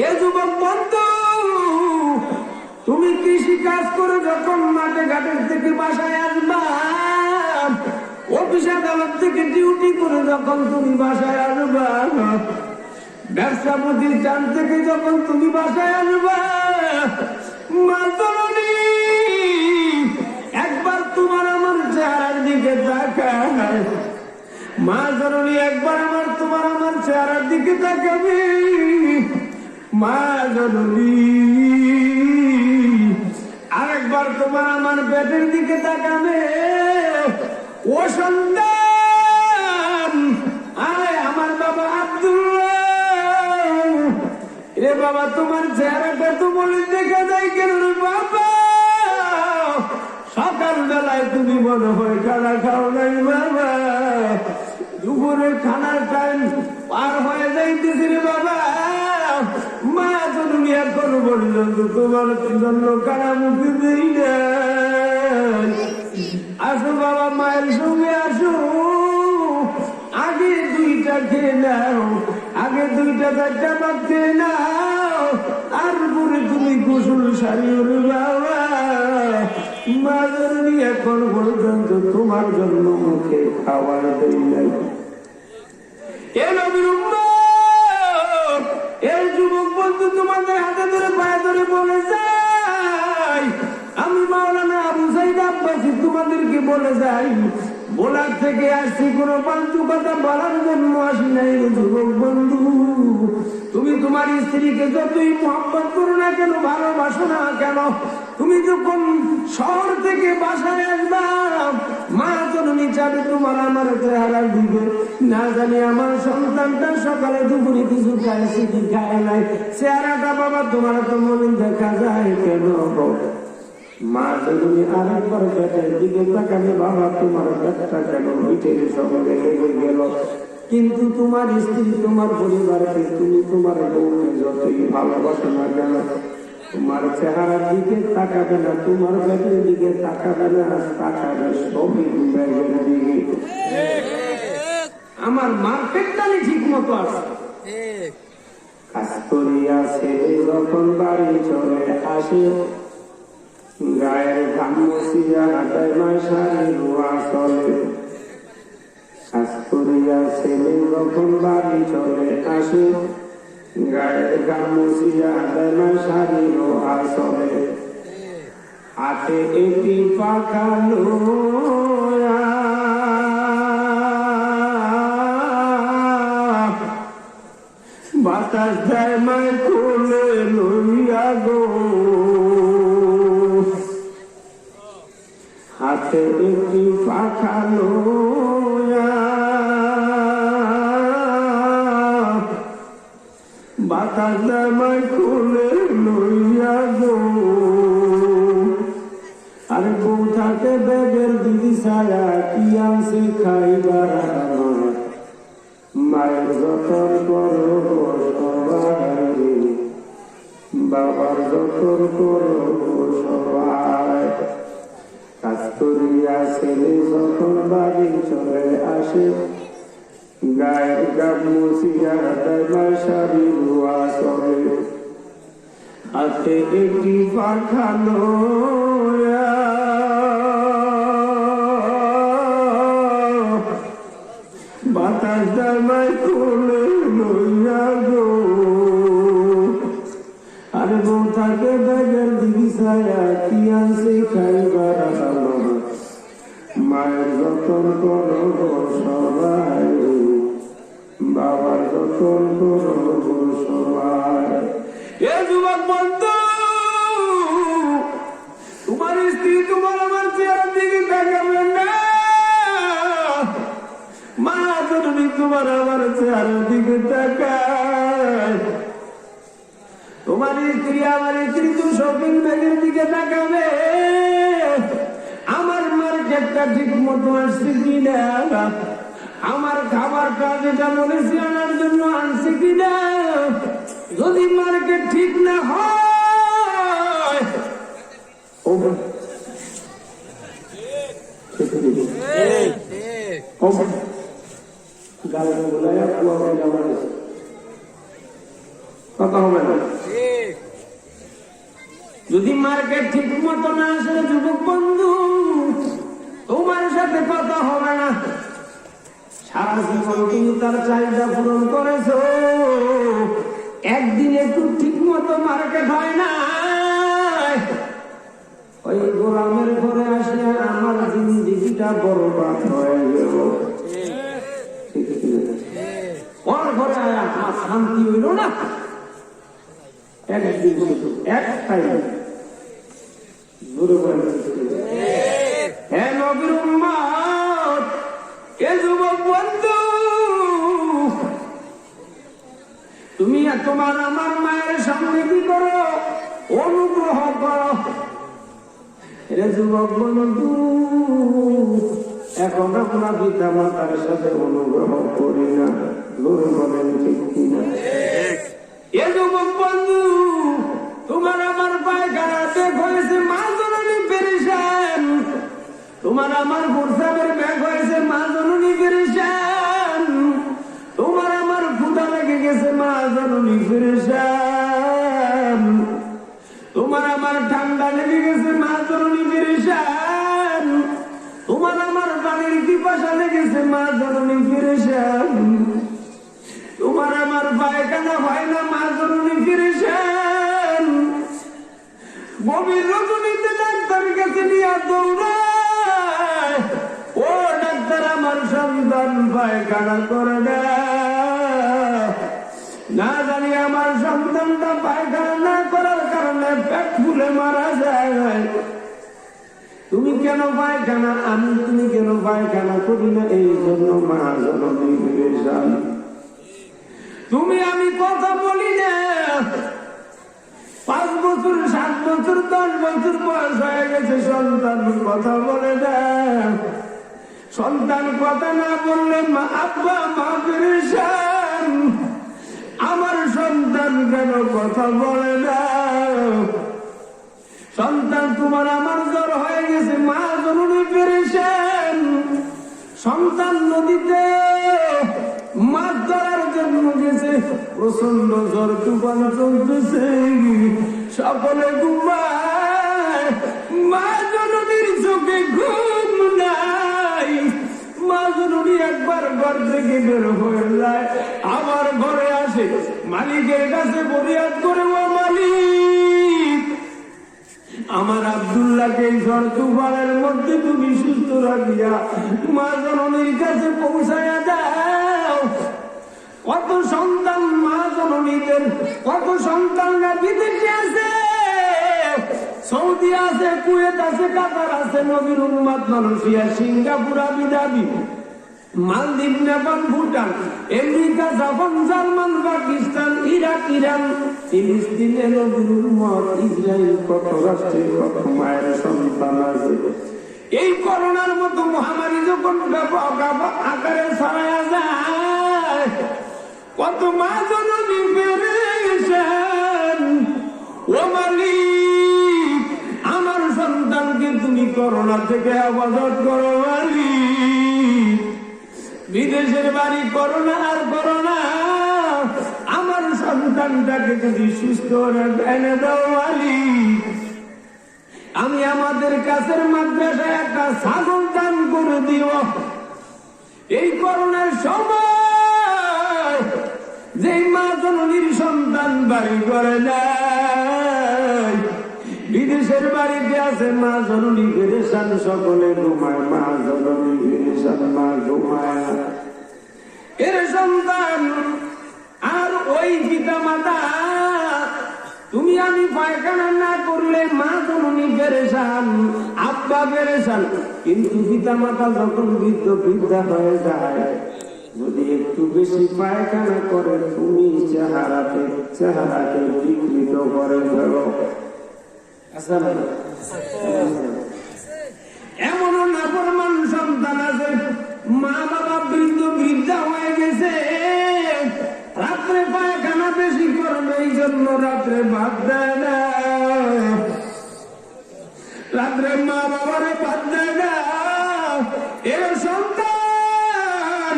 এ যুবক বন্ধু, তুমি কৃষি কাজ করে যখন মাঠে ঘাটের থেকে বাসায় আসবা, অফিস আদালত থেকে ডিউটি করে যখন তুমি বাসায় আসবা, ব্যবসা প্রতিষ্ঠান থেকে যখন তুমি বাসায় আসবা, মা জননী একবার তোমার আমার চেহারার দিকে তাকায়। মা জননী একবার তোমার আমার চেহারার দিকে তাকাবে। মা জননী আরেকবার তোমার আমার পেটের দিকে তাকাবে। ও সন্তান, আয় আমার বাবা আব্দুল্লাহ, রে বাবা তোমার চেহারাটা তো বলে দেখা যায় কেন রে বাবা? সকাল বেলায় তুমি মনে হয় খানা খাও নাই বাবা, দুপুরের খানার টাইম পার হয়ে যাইতেছে রে বাবা। মা জননী এখন পর্যন্ত তোমার জন্য কারা মুখে দেই না। আসো বাবা, মায়ের সঙ্গে আসো, আগে দুইটা খেয়ে নাও, আগে দুইটা চারটা ভাত খেয়ে নাও, তারপরে তুমি গোসল সারিও রে বাবা। মা জননী এখন পর্যন্ত তোমার জন্য মুখে খাবার দেই নাই। এ নবীর উম্মত, এই যুবক বন্ধু তোমাদের হাতে ধরে পায়ে ধরে বলে যাই, আমি মাওলানা আবু সাইদ আব্বাসী তোমাদেরকে বলে যাই, বলার থেকে আসছি কোনো পাল্টু কথা বলার জন্য আসি নাই। যুবক বন্ধু, তুমি তোমার স্ত্রীকে যতই মহব্বত করো না কেন, ভালোবাসো না কেন, তুমি যখন শহর থেকে বাসায় আসবা, মা জননী চাবে তোমার আমার চেহারা দিবে। না জানি আমার সন্তানটা সকালে দুপুরে কিছু খাইছে কি খায় নাই, চেহারাটা বাবা তোমার তো মনে দেখা যায় কেন? মা জননী আরেকবার পেটের দিকে তাকাবে, বাবা তোমার পেটটা কেন মিটের সঙ্গে লেগে গেল। কিন্তু তোমার স্ত্রী তোমার পরিবারকে তুমি তোমার বউকে যতই ভালোবাসো না কেন, তোমার চেহারার দিকে তাকাবে না, তোমার পেটের দিকে তাকাবে না, তাকাবে সবই ব্যাগের দিকে। আমার মার পেটটালি ঠিক মতো আছে। কাজ করিয়া ছেলে যখন বাড়ি চলে আসে, গায়ের ঘাম মুছিয়া হাতায় মাসারি রোয়া চলে। কাজ করিয়া ছেলে যখন বাড়ি চলে আসে, গায়ের ঘাম মুছিয়া হাতায় মাসারি রোয়া চলে। হাতে একটি পাখা লইয়া বাতাস দেয় মায় কোলে লইয়া গো, হাতে একটি পাখা লইয়া বাতাস দেয় মায় কোলে লইয়া গো। আর বউ থাকে বেগের দিদি ছায়া, কি আনছে খাইবার আমার, মায়ের যতন করো সবাই, বাবার যতন করো সবাই। কাজ করিয়া ছেলে যখন বাড়ি চলে আসে, গায়ের গাম মুছিয়া হাতায় মাসারি রোয়া চলে। হাতে একটি পাখা লইয়া বাতাস দামায় কোলে লইয়া গো। আর বউ থাকে বেগের দিদি ছায়া, কি আনছে খাইবার যতন করব সবাই, বাবার যতন করব সবাই। এ যুবক বন্ধু, তোমার স্ত্রী তোমার আমার চেহারা দিকে তাকাবে না, মা জননী তোমার আমার চেহারা দিকে তাকায়। তোমার স্ত্রী আমার স্ত্রী তো শপিং ব্যাগের দিকে তাকাবে, আমার মার্কেটটা ঠিক মতো আসছে কিনা, আমার খাবারটা যেটা বলেছি আনার জন্য আনছে কিনা। যদি মার্কেট ঠিক না হয়, কথা হবে না। যদি মার্কেট ঠিক মতো না আসে যুবক বন্ধু, তোমার সাথে কথা হবে না। সারা জীবন তুমি তার চাহিদা পূরণ করেছো, একদিন একটু ঠিক মতো মার্কেট হয় না, ওই গোলামের ঘরে আসলে আমার জিন্দিগিটা বরবাদ হয়ে গেল। ওর ঘরে আমার শান্তি হইল না, একদিন একটাই হ্যাঁ নবীর উম্মত, এ যুবক বন্ধু, তুমি তোমার আমার মায়ের সামনে কি করো? অনুগ্রহ করো। এ যুবক বন্ধু, এখন আমরা পিতা মাতার সাথে অনুগ্রহ করি না, গুরু বলেন ঠিক কিনা? এ যুবক বন্ধু, তোমার আমার পায়খানা ব্যাগ হয়েছে, মা জননী পেরেশান। তোমার আমার প্রস্রাবের ব্যাগ হয়েছে, মা জননী পেরেশান। তোমার আমার ক্ষুধা লেগে গেছে, মা জননী পেরেশান। তোমার আমার ঠান্ডা লেগে গেছে, মা জননী পেরেশান। তোমার আমার পানির পিপাসা লেগেছে, মা জননী পেরেশান। তোমার আমার পায়খানা হয় না, মা জননী পেরেশান। গভীর রজনীতে ডাক্তারের কাছে নিয়ে দৌড়ায়, ও ডাক্তার আমার সন্তান পায়খানা করে না জানি আমার সন্তানটা পায়খানা না করার কারণে পেট ফুলে মারা যায়। তুমি কেন পায়খানা তুমি কেন পায়খানা করি না, এই জন্য মা জননী পেরেশান। তুমি আমি কথা বলি না, 5 বছর 7 বছর 10 বছর বয়স হয়ে গেছে, সন্তান কথা বলে না। সন্তান কথা না বললে মা আব্বা মা পেরেশান। আমার সন্তান কেন কথা বলে না? সন্তান তোমার আমার জ্বর হয়ে গেছে, মা জননী পেরেশান। সন্তান নদীতে মাছ ধরার জন্য গেছে, প্রচন্ড জ্বর তুফান চলতেছে, সকলে ঘুমায়, মা জননীর চোখে ঘুম নাই। মা জননী একবার ঘর থেকে বের হয়ে যায়, আবার ঘরে আসে, মালিকের কাছে ফরিয়াদ করে, ও মালিক, আমার আব্দুল্লাহকে এই ঝড় তুফানের মধ্যে তুমি সুস্থ রাখিয়া মা জননীর কাছে পৌঁছাইয়া দাও। কত সন্তান মা জননীদের, কত সন্তানরা বিদেশে আছে, সৌদি আছে, কুয়েত আছে, কাতার আছে, নবীর উম্মত মালয়েশিয়া, সিঙ্গাপুর, আবু ধাবি, মালদ্বীপ, Nepal, Bhutan, America, Japan, German, Pakistan, Iraq, Iran, ফিলিস্তিনে নবীর উম্মত, ইসরায়েল, কত রাষ্ট্রে কত মায়ের সন্তান আছে। এই করোনার মতো মহামারী যখন আকারে ছড়ায়া যায়, কত মা জননী পেরেশান। ও মালিক, আমার সন্তানকে তুমি করোনা থেকে হেফাজত করো মালিক। বিদেশের বাড়ি করোনা আর করোনা, আমার সন্তানটাকে যদি সুস্থ এনে দাও মালিক। আমি আমাদের কাছের মাদ্রাসায় একটা ছাগল দান করে দিও। এই করোনার সময় যেই মা জননীর সন্তান বাড়ি করে নাই, বিদেশে কিসের বাড়িতে আছে মা জননী পেরেশান, সকলে ঘুমায়, মা জননী পেরেশান, মা ঘুমায়। এর সন্তান আর ওই পিতা মাতা, তুমি আমি পায়খানা না করলে মা জননী পেরেশান, আব্বা পেরেশান। কিন্তু পিতা মাতা যখন বৃদ্ধ বৃদ্ধা হয়ে যায়, যদি একটু বেশি পায়খানা করে, তুমি চেহারাকে বিকৃত করে ফেলো। এমন নাফরমান সন্তান আছে, মা বাবা বৃদ্ধ বৃদ্ধা হয়ে গেছে, রাত্রে পায়খানা বেশি করবে, এই জন্য রাত্রে ভাত দেয় না, রাত্রে মা বাবারে ভাত দেয় না। এর সন্তান,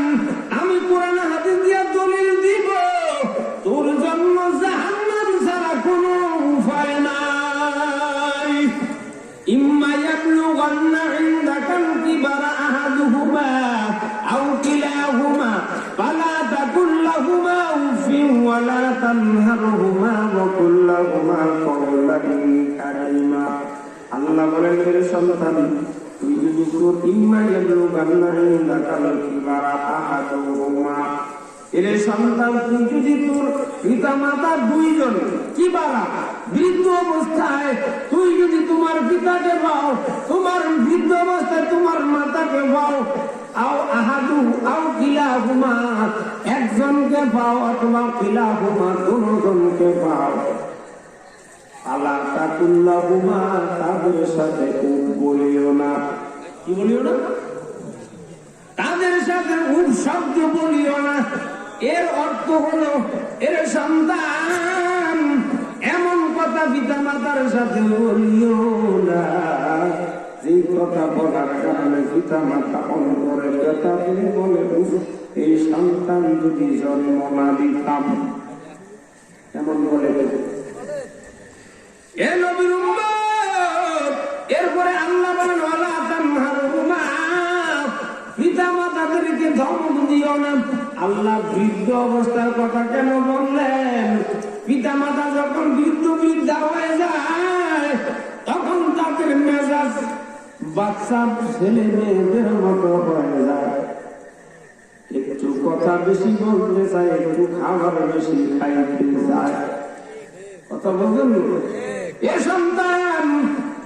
আমি কোরআন হাদিস দিয়া দলিল দিব, তোর জন্য জাহান্নাম ছাড়া কোনো উপায় নাই। ইম্মা ইয়াবলুগান্না ইনদাকাল কিবারা আহাদুহুমা আও কিলাহুমা ফালা তাকুল লাহুমা উফিন ওয়ালা তানহারহুমা ওয়া কুল লাহুমা কওলান কারীমা। আল্লাহ বলেন, হে সন্তান, তুই যদি তোর ইম্মা ইয়াবলুগান্না ইনদাকাল কিবারা আহাদুহুমা, এরে সন্তান, তুই যদি তোর পিতা মাতা দুইজন কিবারা বৃদ্ধ অবস্থায়, তুই যদি তোমার পিতাকে পাও, তোমার বৃদ্ধ অবস্থায় তোমার মাতাকে পাও, আও আহাদু আও কিলাহুমা, একজনকে পাও অথবা কিলাহুমা, দুজনকে পাও, আলা তাকুল্লাহুমা, তাদের সাথে বলিও না। কি বলিও না? তাদের সাথে শব্দ বলিও না। এর অর্থ হলো, এর সন্তান, এমন কথা পিতা মাতার সাথে বলিও না যে কথা বলার কারণে পিতা মাতা অন্তরে ব্যথা পেয়ে বলে, এই সন্তান যদি জন্ম না দিতাম, এমন বলে। এ নবীর উম্মত, এরপরে আল্লাহ বলেন, ওয়ালা তানহারহুমা, পিতা মাতাদেরকে ধমক দিও না। আল্লাহ বৃদ্ধ অবস্থার কথা কেন বললেন? পিতা মাতা যখন বৃদ্ধ বৃদ্ধা হয়ে যায়, তখন তাদের মেজাজ বাচ্চা ছেলে মেয়েদের মতো হয়ে যায়, একটু কথা বেশি বলতে চায়, একটু খাবার বেশি খাইতে চায়। কথা বলছেন? এ সন্তান,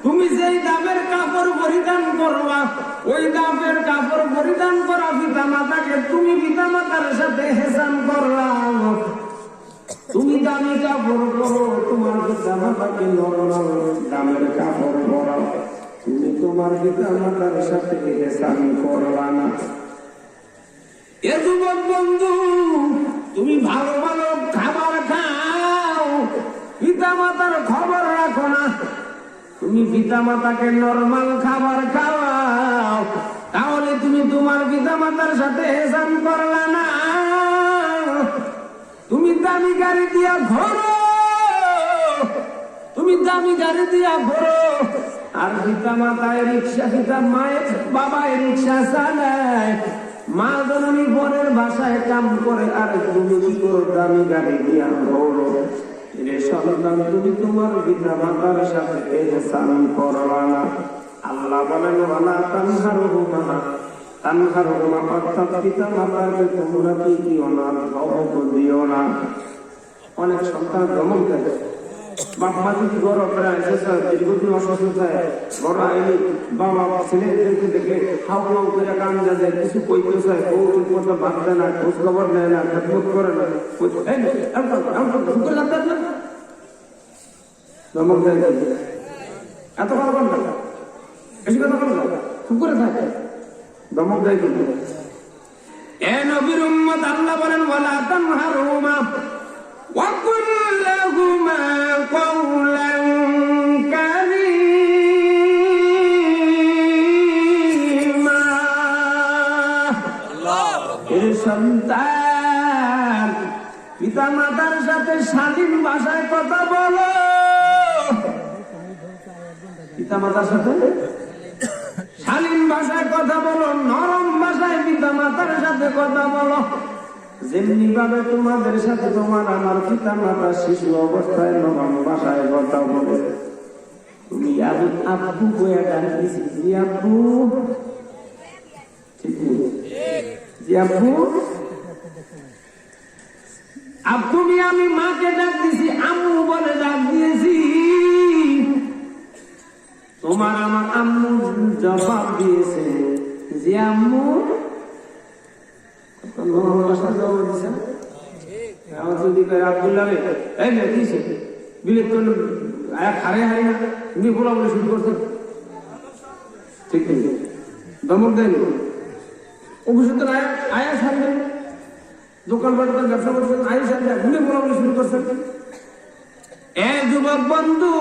তুমি যেই দামের কাপড় পরিধান করবা, ওই দামের কাপড় পরিধান করা পিতা মাতাকে তুমি পিতা মাতার সাথে হেসান করলাম। তুমি দামি কাপড় করো, তোমার পিতা মাতাকে নরমাল দামের কাপড় পরাও, তুমি তোমার পিতা মাতার সাথে হেসান করবা না। এ যুবক বন্ধু, তুমি ভালো ভালো খাবার খাও, পিতা মাতার খবর রাখো না। তুমি পিতা মাতাকে নরমাল খাবার খাওয়াও, তাহলে তুমি তোমার পিতা মাতার সাথে হেসান করলা না। তুমি দামি গাড়ি দিয়া ঘোরো, তুমি দামি গাড়ি দিয়া ঘোরো, আর পিতা মাতায় রিক্সা, পিতা মায়ের বাবায় রিক্সা চালায়, মা জননী বোনের বাসায় কাম করে, আর তুমি কি করো? দামি গাড়ি দিয়া ঘোরো। সন্তান, তুমি তোমার পিতা মাতার সাথে এহসান করবা না। আল্লাহ বলেন, ওয়ালা তানহারহুমা, তানহারহুমা অর্থাৎ পিতা মাতাকে তোমরা কি দিও না, ধমক দিও না। অনেক সন্তান ধমক দেয়, বাবা যদি বড় প্রায় দীর্ঘদিন অসুস্থ থাকে, বড় আইনি বাবা ছেলেদেরকে দেখে হাউ হাউ করে কান্দা যায়, কিছু কইতে চায়, বউ ঠিক মতো বাদ দেয় না, খোঁজ খবর নেয় না, খেদমত করে না, ধমক দেয়। এত ভালো কোন কথা, বেশি কথা বল না, খুব করে থাকে, ধমক দেয়। কিন্তু এ নবীর উম্মত, আল্লাহ বলেন, ওয়ালা তানহারহুমা ওয়া কুল লাহুমা কওলান কারীমা। এর সন্তান, পিতা মাতার সাথে শালীন ভাষায় কথা বলো। পিতা মাতার সাথে শালীন ভাষায় কথা বলো, নরম ভাষায় পিতা মাতার সাথে কথা বলো। যেমনি ভাবে তোমাদের সাথে তোমার আমার পিতা মাতা শিশু অবস্থায় নরম ভাষায় কথা বলে, তুমি আবু আব্বু বয়া ডাক দিছি, জি আব্বু, জি আব্বু। আব্বু আমি মাকে ডাক দিছি, আম্মু বলে ডাক দিয়েছি। তোমার আমার আম্মু জবাব দিয়েছে, জি আম্মু। আব্দুল্লাহ এই না দিয়েছে বিলেত হারে হারি না, তুমি বলা বলে শুরু করছো, ঠিক আছে দমক দেন অবশ্যই আয়া সামনে দোকান বাড়িতে ব্যবসা করছেন, আয়া সামনে ঘুরে বলা বলে শুরু করছেন। এ যুবক বন্ধু,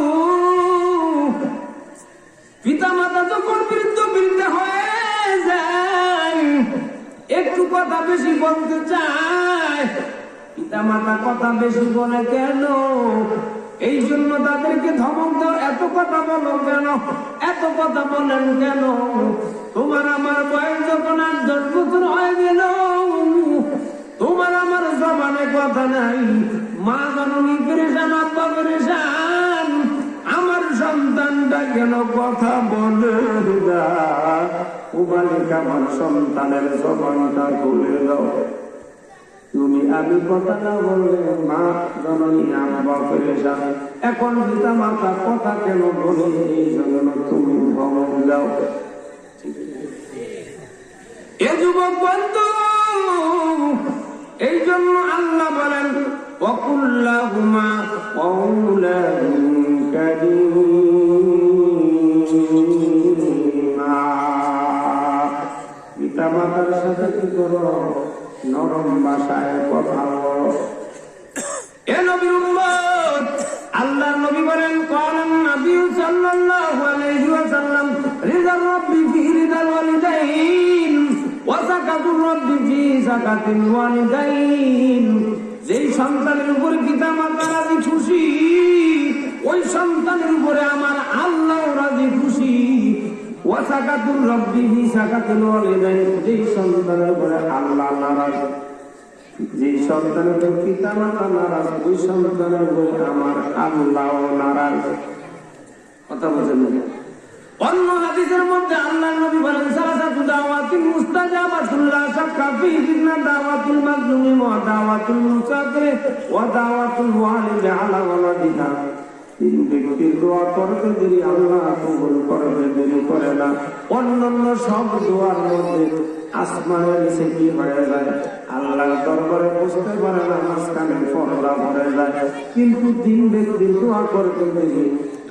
পিতা মাতা যখন বৃদ্ধ বৃদ্ধ হয়ে যায়, একটু কথা বেশি বলতে চায়। পিতা মাতা কথা বেশি বলে কেন? এই জন্য তাদেরকে ধমক দাও, এত কথা বলো কেন, এত কথা বলেন কেন? তোমার আমার বয়স যখন 8-10 বছর হয়ে গেল, তোমার আমার জবানে কথা নাই। মা জননী পেরেশান, আব্বা পেরেশান, আমার সন্তানটা কেন কথা বলে না? ও মালিক, আমার সন্তানের জবানটা খুলে দাও। তুমি আমি কথা না বললে মা জননী আব্বা পেরেশান, এখন পিতা মাতা কথা কেন বলে? এই জন্য তুমি ধমক দাও। এ যুবক বন্ধু, এই জন্য আল্লাহ বলেন ওয়াকুল্লাহুমা কওলান কারীমা। পিতা মাতার সাথে কি করো? নরম ভাষায় কথা বলো। এ নবীর উম্মত, আল্লাহর নবী বলেন কালান নবী সাল্লাল্লাহু আলাইহি ওয়াসাল্লাম রিদার রাব্বি ফি রিদাল ওয়ালিদাইন ওয়া সাকাতুর রাব্বি ফি সাকাতিল ওয়ালিদাইন। যেই সন্তানের উপর পিতা মাতা রাজি খুশি, ওই সন্তানের উপরে আমার আল্লাহ রাজি খুশি। ওয়া সাকাতুর রাব্বি ফি সাকাতিল ওয়ালিদাইন, যেই সন্তানের উপরে আল্লাহ নারাজ, যে সন্তানের পিতা মাতা নারাজ, ওই সন্তানের উপরে আমার আল্লাহ নারাজ। কথা বলছেন না? অন্য হাদিসের মধ্যে আল্লাহর নবী বলেন সালাসাতু দাওয়াতিন মুস্তাজাবাতুন লা শাক্কা ফীহিন্না দাওয়াতুল মাজলুমি ওয়া দাওয়াতুল মুসাফির ওয়া দাওয়াতুল ওয়ালিদি আলা ওয়ালাদিহি। তিন ব্যক্তির দোয়া করতে দেরি আল্লাহ কবুল করতে দেরি করে না। অন্যান্য সব দোয়ার মধ্যে আসমানের নিচে কি হয়ে যায়? আল্লাহর দরবারে পৌঁছতে পারে না, মাঝখানে পর্দা ভরে যায়। কিন্তু তিন ব্যক্তির দোয়া করতে দেরি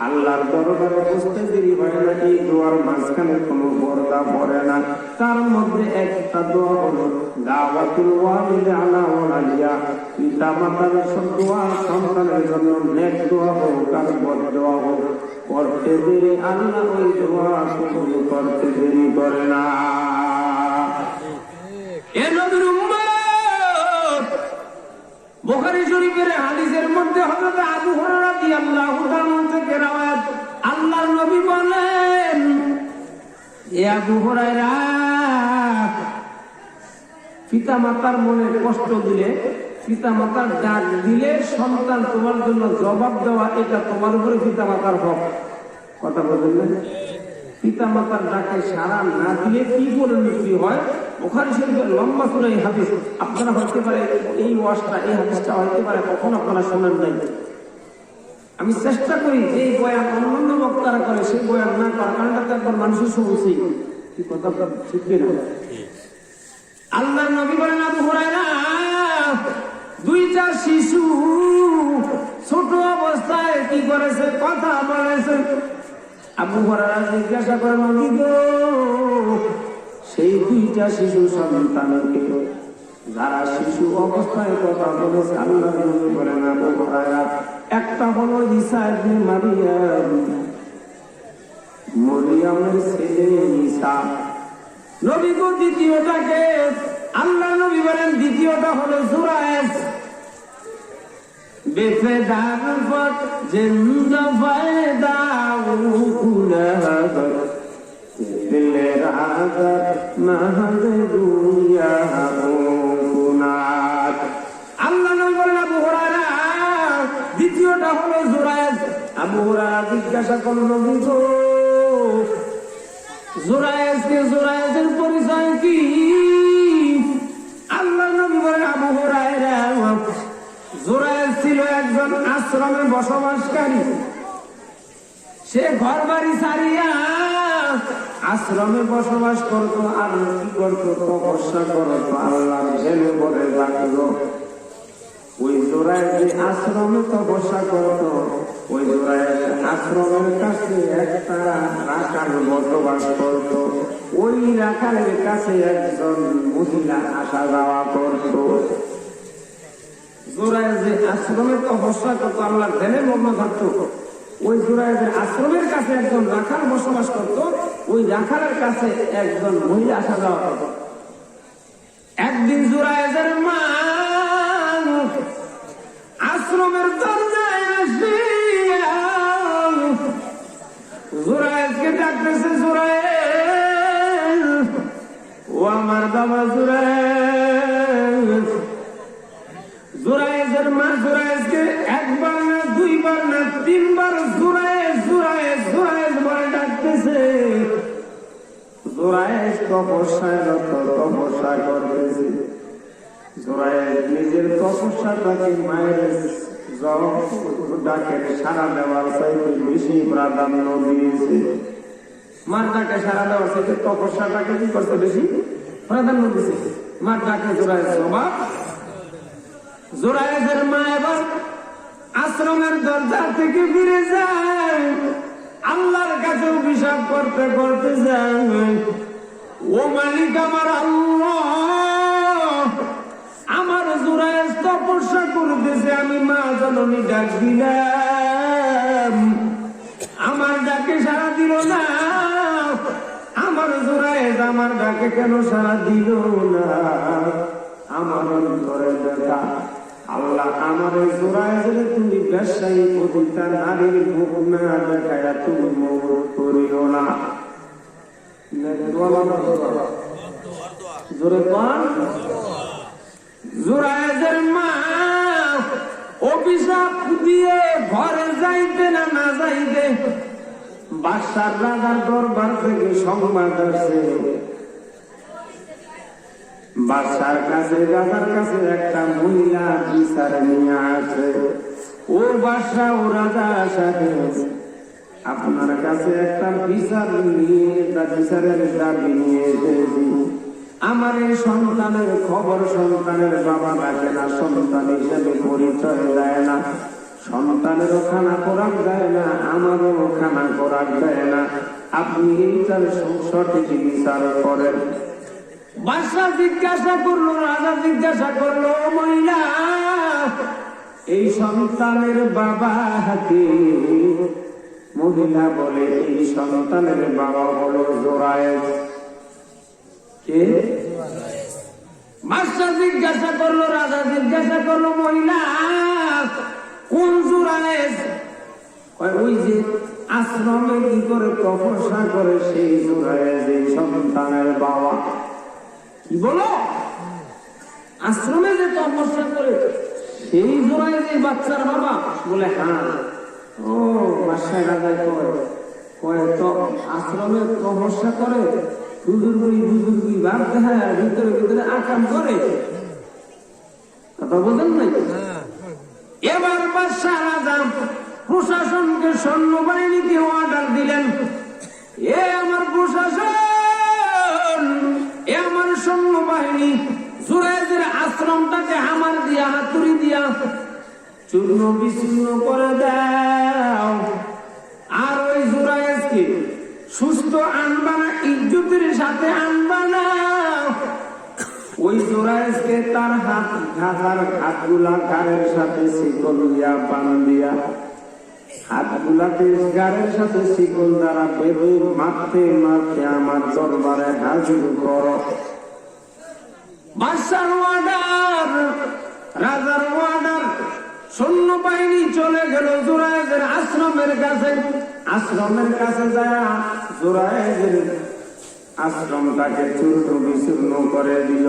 আল্লাহর দরবারে পৌঁছতে দেরি হয় না, এই দোয়ার মাঝখানে কোনো পর্দা ভরে না। তার মধ্যে একটা দোয়া হলো দাওয়াতুল ওয়ালিদি আলা ওয়ালাদিহি। পিতা মাতার দোয়া সন্তানের জন্য নেক দোয়া হোক আর বদ দোয়া হোক, করতে দেরি আল্লাহ ওই দোয়া কবুল করতে দেরি করে না। এ নবীর উম্মত, বুখারী শরীফের হাদিসের মধ্যে হযরত আবু হুরায়রা রাদিয়াল্লাহু তাআলা থেকে রওয়ায়াত, আল্লাহর নবী বলেন, এ আবু হুরায়রা, পিতা মাতার মনে কষ্ট দিলে, পিতা মাতার ডাক দিলে সন্তান তোমার জন্য জবাব দেওয়া, এটা তোমার উপরে পিতা মাতার হক। কথা বলবেন না? পিতা মাতার ডাকে সাড়া না দিলে কি বলে কি হয়? বুখারী শরীফের লম্বা করে এই হাদিস, আপনারা হতে পারে এই ওয়াজটা, এই হাদিসটা হতে পারে কখনো আপনারা শোনেন নাই। আমি চেষ্টা করি যে এই বয়ান অন্যান্য বক্তারা করে সেই বয়ান না করার কারণটা তো একবার মানুষের শুনছি। কি কথা ঠিক কিনা? আল্লাহর নবী বলেন আবু হুরায়রা, দুইটা শিশু ছোট অবস্থায় কি করেছে? কথা বলেছে। আবু হুরায়রা জিজ্ঞাসা করেন, নবী গো, সেই দুইটা শিশু সন্তানকে যারা শিশু অবস্থায় কথা বলেছে, আল্লাহর নবী বলেন আবু হুরায়রা, একটা হলো ঈসা ইবনে মারইয়াম, মরিয়মের ছেলে ঈসা। নবী গো, দ্বিতীয়টাকে? আল্লাহর নবী বলেন দ্বিতীয়টা হলো জুরায়েজ। বেফেদার ফত জিন্দা ফায়দা উকুলাহ দিলে রাগাত মাহদে দুনিয়া উনাত। আল্লাহ নবী বলেন আবু হুরায়রা, দ্বিতীয়টা হলো জুরায়েজ। আবু হুরায়রা জিজ্ঞাসা করলো গো জোরায়েজকে জোরায়েজের পরিচয় কি? আল্লাহ নবী বলেন আবু হুরায়রা জোরায়েজ ছিল একজন আশ্রমে বসবাসকারী। সে ঘর বাড়ি ছাড়িয়া আশ্রমে বসবাস করতো আর কি করতো? তপস্যা করতো, আল্লাহর জেনে বলে রাখলো। ওই জোরায়েজ আশ্রমে তপস্যা করতো, ওই জোরায়েজ আশ্রমের কাছে একটা রাখাল বসবাস করতো। ওই রাখালের কাছে একজন মহিলা আসা যাওয়া করতো। জোরায়েজ আশ্রমে তপস্যা করতো, আল্লাহর জেনে মগ্ন থাকতো। ওই জোরায়েজের আশ্রমের কাছে একজন রাখাল বসবাস করত, ওই রাখালের কাছে একজন মহিলা আসা যাওয়া করত। একদিন জোরায়েজের মা আশ্রমের দরজায় আসিয়া জোরায়েজকে ডাকতেছে, জোরায়েজ, ও আমার বাবা জোরায়েজ। জোরায়েজের মা জোরায়েজকে একবার না দুইবার না তিনবার জোরায়েজ জোরায়েজ জোরায়েজ বলে ডাকতেছে। জোরায়েজ তপস্যারত, তপস্যা করতেছে। জোরায়েজ নিজের তপস্যাটাকে মায়ের ডাকে সারা দেওয়ার চাইতে বেশি প্রাধান্য দিয়েছে। মার ডাকে সারা দেওয়ার চাইতে তপস্যাটাকে কি করতে বেশি প্রাধান্য দিয়েছে। মার ডাকে জোরায়েজ জবাব। জোরায়েজের মা এবার আশ্রমের দরজা থেকে ফিরে যায়, আল্লাহর কাছে অভিশাপ করতে করতে যায়, ও মালিক আমার আল্লাহ, আমার জোরায়েজ তপস্যা করতেছে, আমি মা জননী ডাক দিলাম, আমার ডাকে সাড়া দিল না। আমার জোরায়েজ আমার ডাকে কেন সাড়া দিল না? আমার অন্তরের ব্যথা। আল্লাহ আমার জোরায়েজের তুমি ব্যবসায়ী প্রতিটা নারীর মুখ না দেখায়া তুমি মৌত করিও না। জোরে পান। জোরায়েজের মা অভিশাপ দিয়ে ঘরে যাইতে না না যাইতে বাদশার রাজার দরবার থেকে সংবাদ আসে। বাদশার কাছে রাজার কাছে একটা মহিলা বিচার নিয়ে আসে। ও বাদশা, ও রাজা সাহেব, আপনার কাছে একটা বিচার নিয়ে বিচারের দাবি নিয়ে এসেছি। আমার এই সন্তানের খবর সন্তানের বাবা ডাকে না, সন্তান হিসেবে পরিচয় দেয় না, সন্তানেরও খানা করার দেয় না, আমারও খানা করার দেয় না। আপনি এইটার সঠিক বিচার করেন। বাদশা জিজ্ঞাসা করলো, রাজা জিজ্ঞাসা করলো, মহিলা এই সন্তানের বাবা কে? মহিলা বলে এই সন্তানের বাবা হলো জোরায়েজ। কে? বাদশা জিজ্ঞাসা করলো, রাজা জিজ্ঞাসা করলো, মহিলা কোন জোরায়েজ? ওই যে আশ্রমে কি করে তপস্যা করে সেই জোরায়েজ এই সন্তানের বাবা। কি বলো? আশ্রমে যে তপস্যা করে সেই জোরায়েজ এই বাচ্চার বাবা? বলে হ্যাঁ। ও বাসায় রাজায় কয় তো আশ্রমে তপস্যা করে, বুজুর্গি ভাব দেখায়, ভিতরে ভিতরে আকাম করে, কথা বোঝেন নাই? এবার বাদশা রাজা প্রশাসনকে সৈন্যবাহিনীকে অর্ডার দিলেন, এ আমার প্রশাসন, এ আমার সৈন্যবাহিনী, জোরায়েজের আশ্রমটাকে হামার দিয়া হাতুড়ি দিয়া চূর্ণ বিচূর্ণ করে দাও। আর ওই জোরায়েজকে সুস্থ আনবা না, ইজ্জতের সাথে আনবা না। ওই জোরায়েজকে তার হাতগুলা গাড়ের সাথে শিকল দিয়া বান দিয়া, হাতগুলাকে গাড়ের সাথে শিকল দ্বারা বেঁধে মারতে মারতে আমার দরবারে হাজির করো। বাদশার অর্ডার, রাজার অর্ডার। সৈন্যবাহিনী চলে গেল জোরায়েজের আশ্রমের কাছে। আশ্রমের কাছে যায় জোরায়েজের আশ্রমটাকে চূর্ণ বিচূর্ণ করে দিল।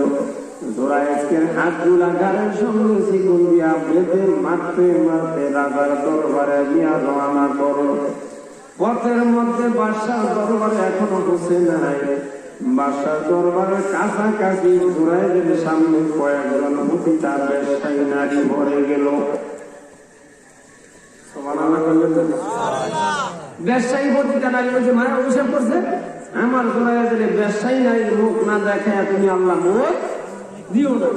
জোরায়েজকে হাতগুলা গাড়ের সঙ্গে শিকল দিয়া বেঁধে মারতে মারতে রাজার দরবারে নিয়ে রওনা করো। পথের মধ্যে বাদশাহ দরবারে এখনো বসে নাই। বাদশাহ দরবারের কাছাকাছি জুরাইদের সামনে কয়েকজন পতিতা ব্যবসায়ী নারী ভরে গেল। ব্যবসায়ী পতিতা নারী বলছে, মায়ের অভিশাপ করছে, আমার জুরাইদের ব্যবসায়ী নারীর মুখ না দেখায় তুমি আল্লাহ মুখ দিও না।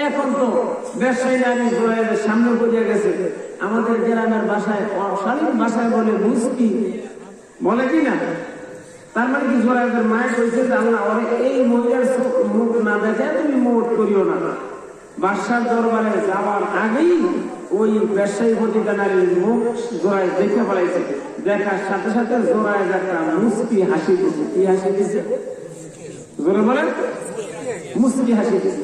এখন তো ব্যবসায়ী নারী জুরাইদের সামনে পড়ে গেছে। আমাদের গ্রামের ভাষায়, অশালীন ভাষায় বলে মুস্কি, বলে কি না? তার মানে কি জোরাইদের মায়ের কইছে যে আল্লাহ ওরে এই মহিলার মুখ না দেখে তুমি মোট করিও না। বাদশার দরবারে যাওয়ার আগেই ওই ব্যবসায়ী পতিতা নারীর মুখ জোরাই দেখে ফেলাইছে। দেখার সাথে সাথে জোরাই একটা মুস্কি হাসি দিছে। কি হাসি দিছে? জোরে বলেন, মুস্কি হাসি দিছে।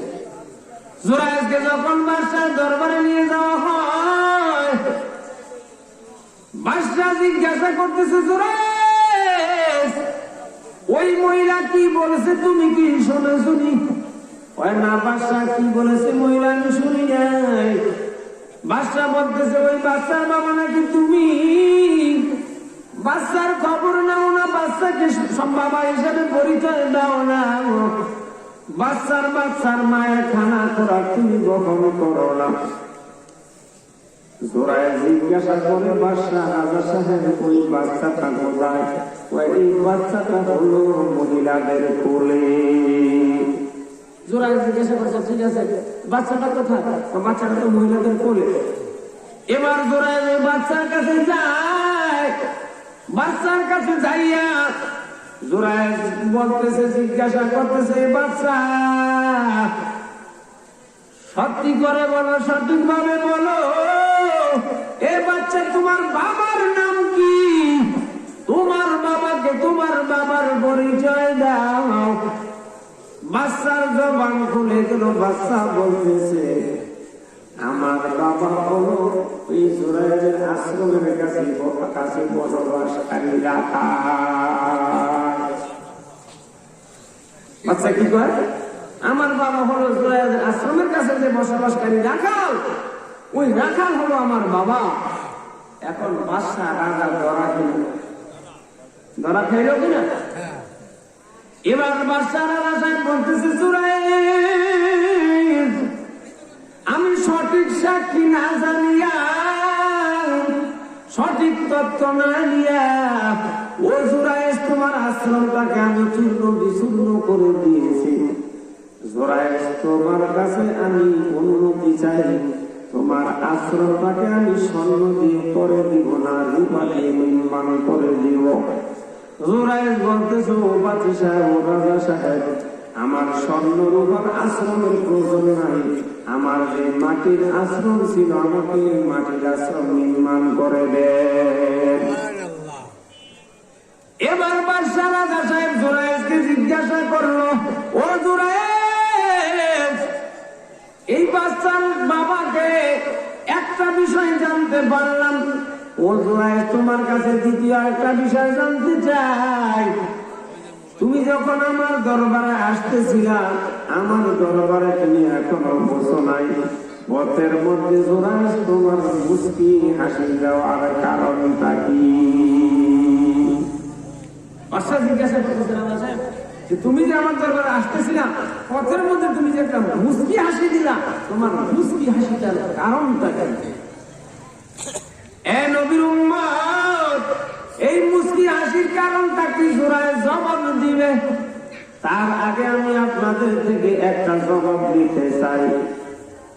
জোরাইকে যখন বাদশার দরবারে নিয়ে যাওয়া হয়, বাদশা জিজ্ঞাসা করতেছে, জোরাই ওই মহিলা কি বলেছে তুমি কি শুনে শুনি? না বাদশা, কি বলেছে মহিলা আমি শুনি নাই। বাদশা বলতেছে, ওই বাচ্চার বাবা নাকি তুমি? বাচ্চার খবর নাও না, বাচ্চাকে বাবা হিসেবে পরিচয় দাও না। বাচ্চার মায়ের খানা খোরাক তুমি গ্রহণ করো না। জোরায় জিজ্ঞাসা করে বাদশা, রাজা সাহেব ওই বাচ্চাটা কোথায়? এই বাচ্চাটা হলো মহিলাদের কোলে। জোরায় জিজ্ঞাসা করছে, ঠিক আছে বাচ্চাটা কোথায়? বাচ্চাটা তো মহিলাদের কোলে। এবার জোরায় ওই বাচ্চার কাছে যায়। বাচ্চার কাছে যাইয়া জোরায় বলতেছে, জিজ্ঞাসা করতেছে, বাচ্চা সত্যি করে বলো, সঠিক ভাবে বলো, এ বাচ্চা তোমার বাবার নাম কি? তোমার বাবাকে তোমার বাবার পরিচয় দাও। বাচ্চার জবান খুলে গেল। বাচ্চা বলতেছে, আমার বাবা হলো ওই জোরাইদের আশ্রমের কাছে বসবাসকারী রাখাল। বাচ্চা কি কয়? আমার বাবা হলো জোরাইদের আশ্রমের কাছে যে বসবাসকারী রাখাল, ওই রাখাল হলো আমার বাবা। এখন বাদশা রাজা ধরা খাইল কিনা? এবার বাদশা রাজা সাহেব বলতেছে, জোরাইদ আমি সঠিক সাক্ষী না জানিয়া, সঠিক তথ্য না নিয়া, ও জোরাইদ তোমার আশ্রমটাকে আমি চূর্ণ বিচূর্ণ করে দিয়েছি। জোরাইদ তোমার কাছে আমি অনুমতি চাই, তোমার আশ্রমটাকে আমি স্বর্ণ দিয়ে করে দিব না, রূপা দিয়ে নির্মাণ করে দিব। জোরাইদ বলতেছে, ও বাদশা সাহেব, ও রাজা সাহেব, আমার স্বর্ণ রূপার আশ্রমের প্রয়োজন নাই। আমার যে মাটির আশ্রম ছিল, আমাকে মাটির আশ্রম নির্মাণ করে দেন। এবার বাদশা রাজা সাহেব জোরাইদকে জিজ্ঞাসা করলো, ও জোরাইদ, এই বাচ্চার বাবাকে একটা বিষয় জানতে পারলাম। ও জোরাইদ তোমার কাছে দ্বিতীয় একটা বিষয় জানতে চাই। তুমি যখন আমার দরবারে আসতেছিলা, আমার দরবারে তুমি এখনো বসো নাই। পথের মধ্যে জোরাইদ তোমার মুস্কি হাসি দেওয়ার কারণটা কি? বাদশা জিজ্ঞাসা করতেছে, রাজা সাহেব তুমি যে আমার দরবারে আসতেছিলা, পথের মধ্যে তুমি যে একটা মুস্কি হাসি দিলা, তোমার মুস্কি হাসিটার কারণটা কি? এ নবীর উম্মত, এই মুস্কি হাসির কারণটা কি? জোরাইদ জবাব দিবে। তার আগে আমি আপনাদের থেকে একটা জবাব দিতে চাই।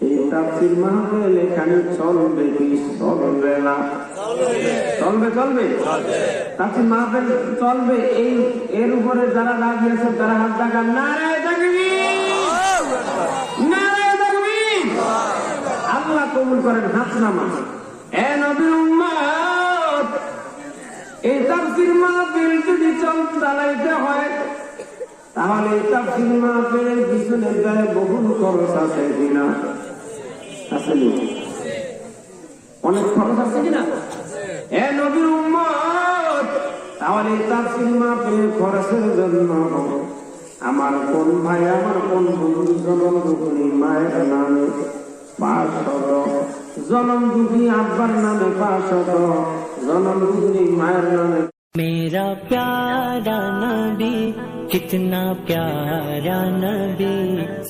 এই তাফসীর মাহফিল এখানে চলবে কি চলবে না? চলবে, চলবে। তাফসীর মাহফিল চলবে। এই এর উপরে যারা রাজি আছে তারা হাত দেখান। নারায়ে তাকবীর, নারায়ে তাকবীর। আল্লাহ কবুল করেন। হাত নামান। এ নবীর উম্মত, এই তাফসীর মাহফিল যদি চালাইতে হয়, তাহলে এই তাফসীর মাহফিলের পিছনে ব্যয় বহুল খরচ আছে কিনা? আছে, অনেক খরচ আছে কিনা? এ নবীর উম্মত, তাহলে এই তাফসীর মাহফিলের খরচের জন্য আমার কোন ভাই, আমার কোন বন্ধু জনম দুঃখী মায়ের নামে 500, জনম দুঃখী আব্বার নামে 500, জনম দুঃখী মায়ের নামে मेरा प्यारा नबी कितना प्यारा नबी।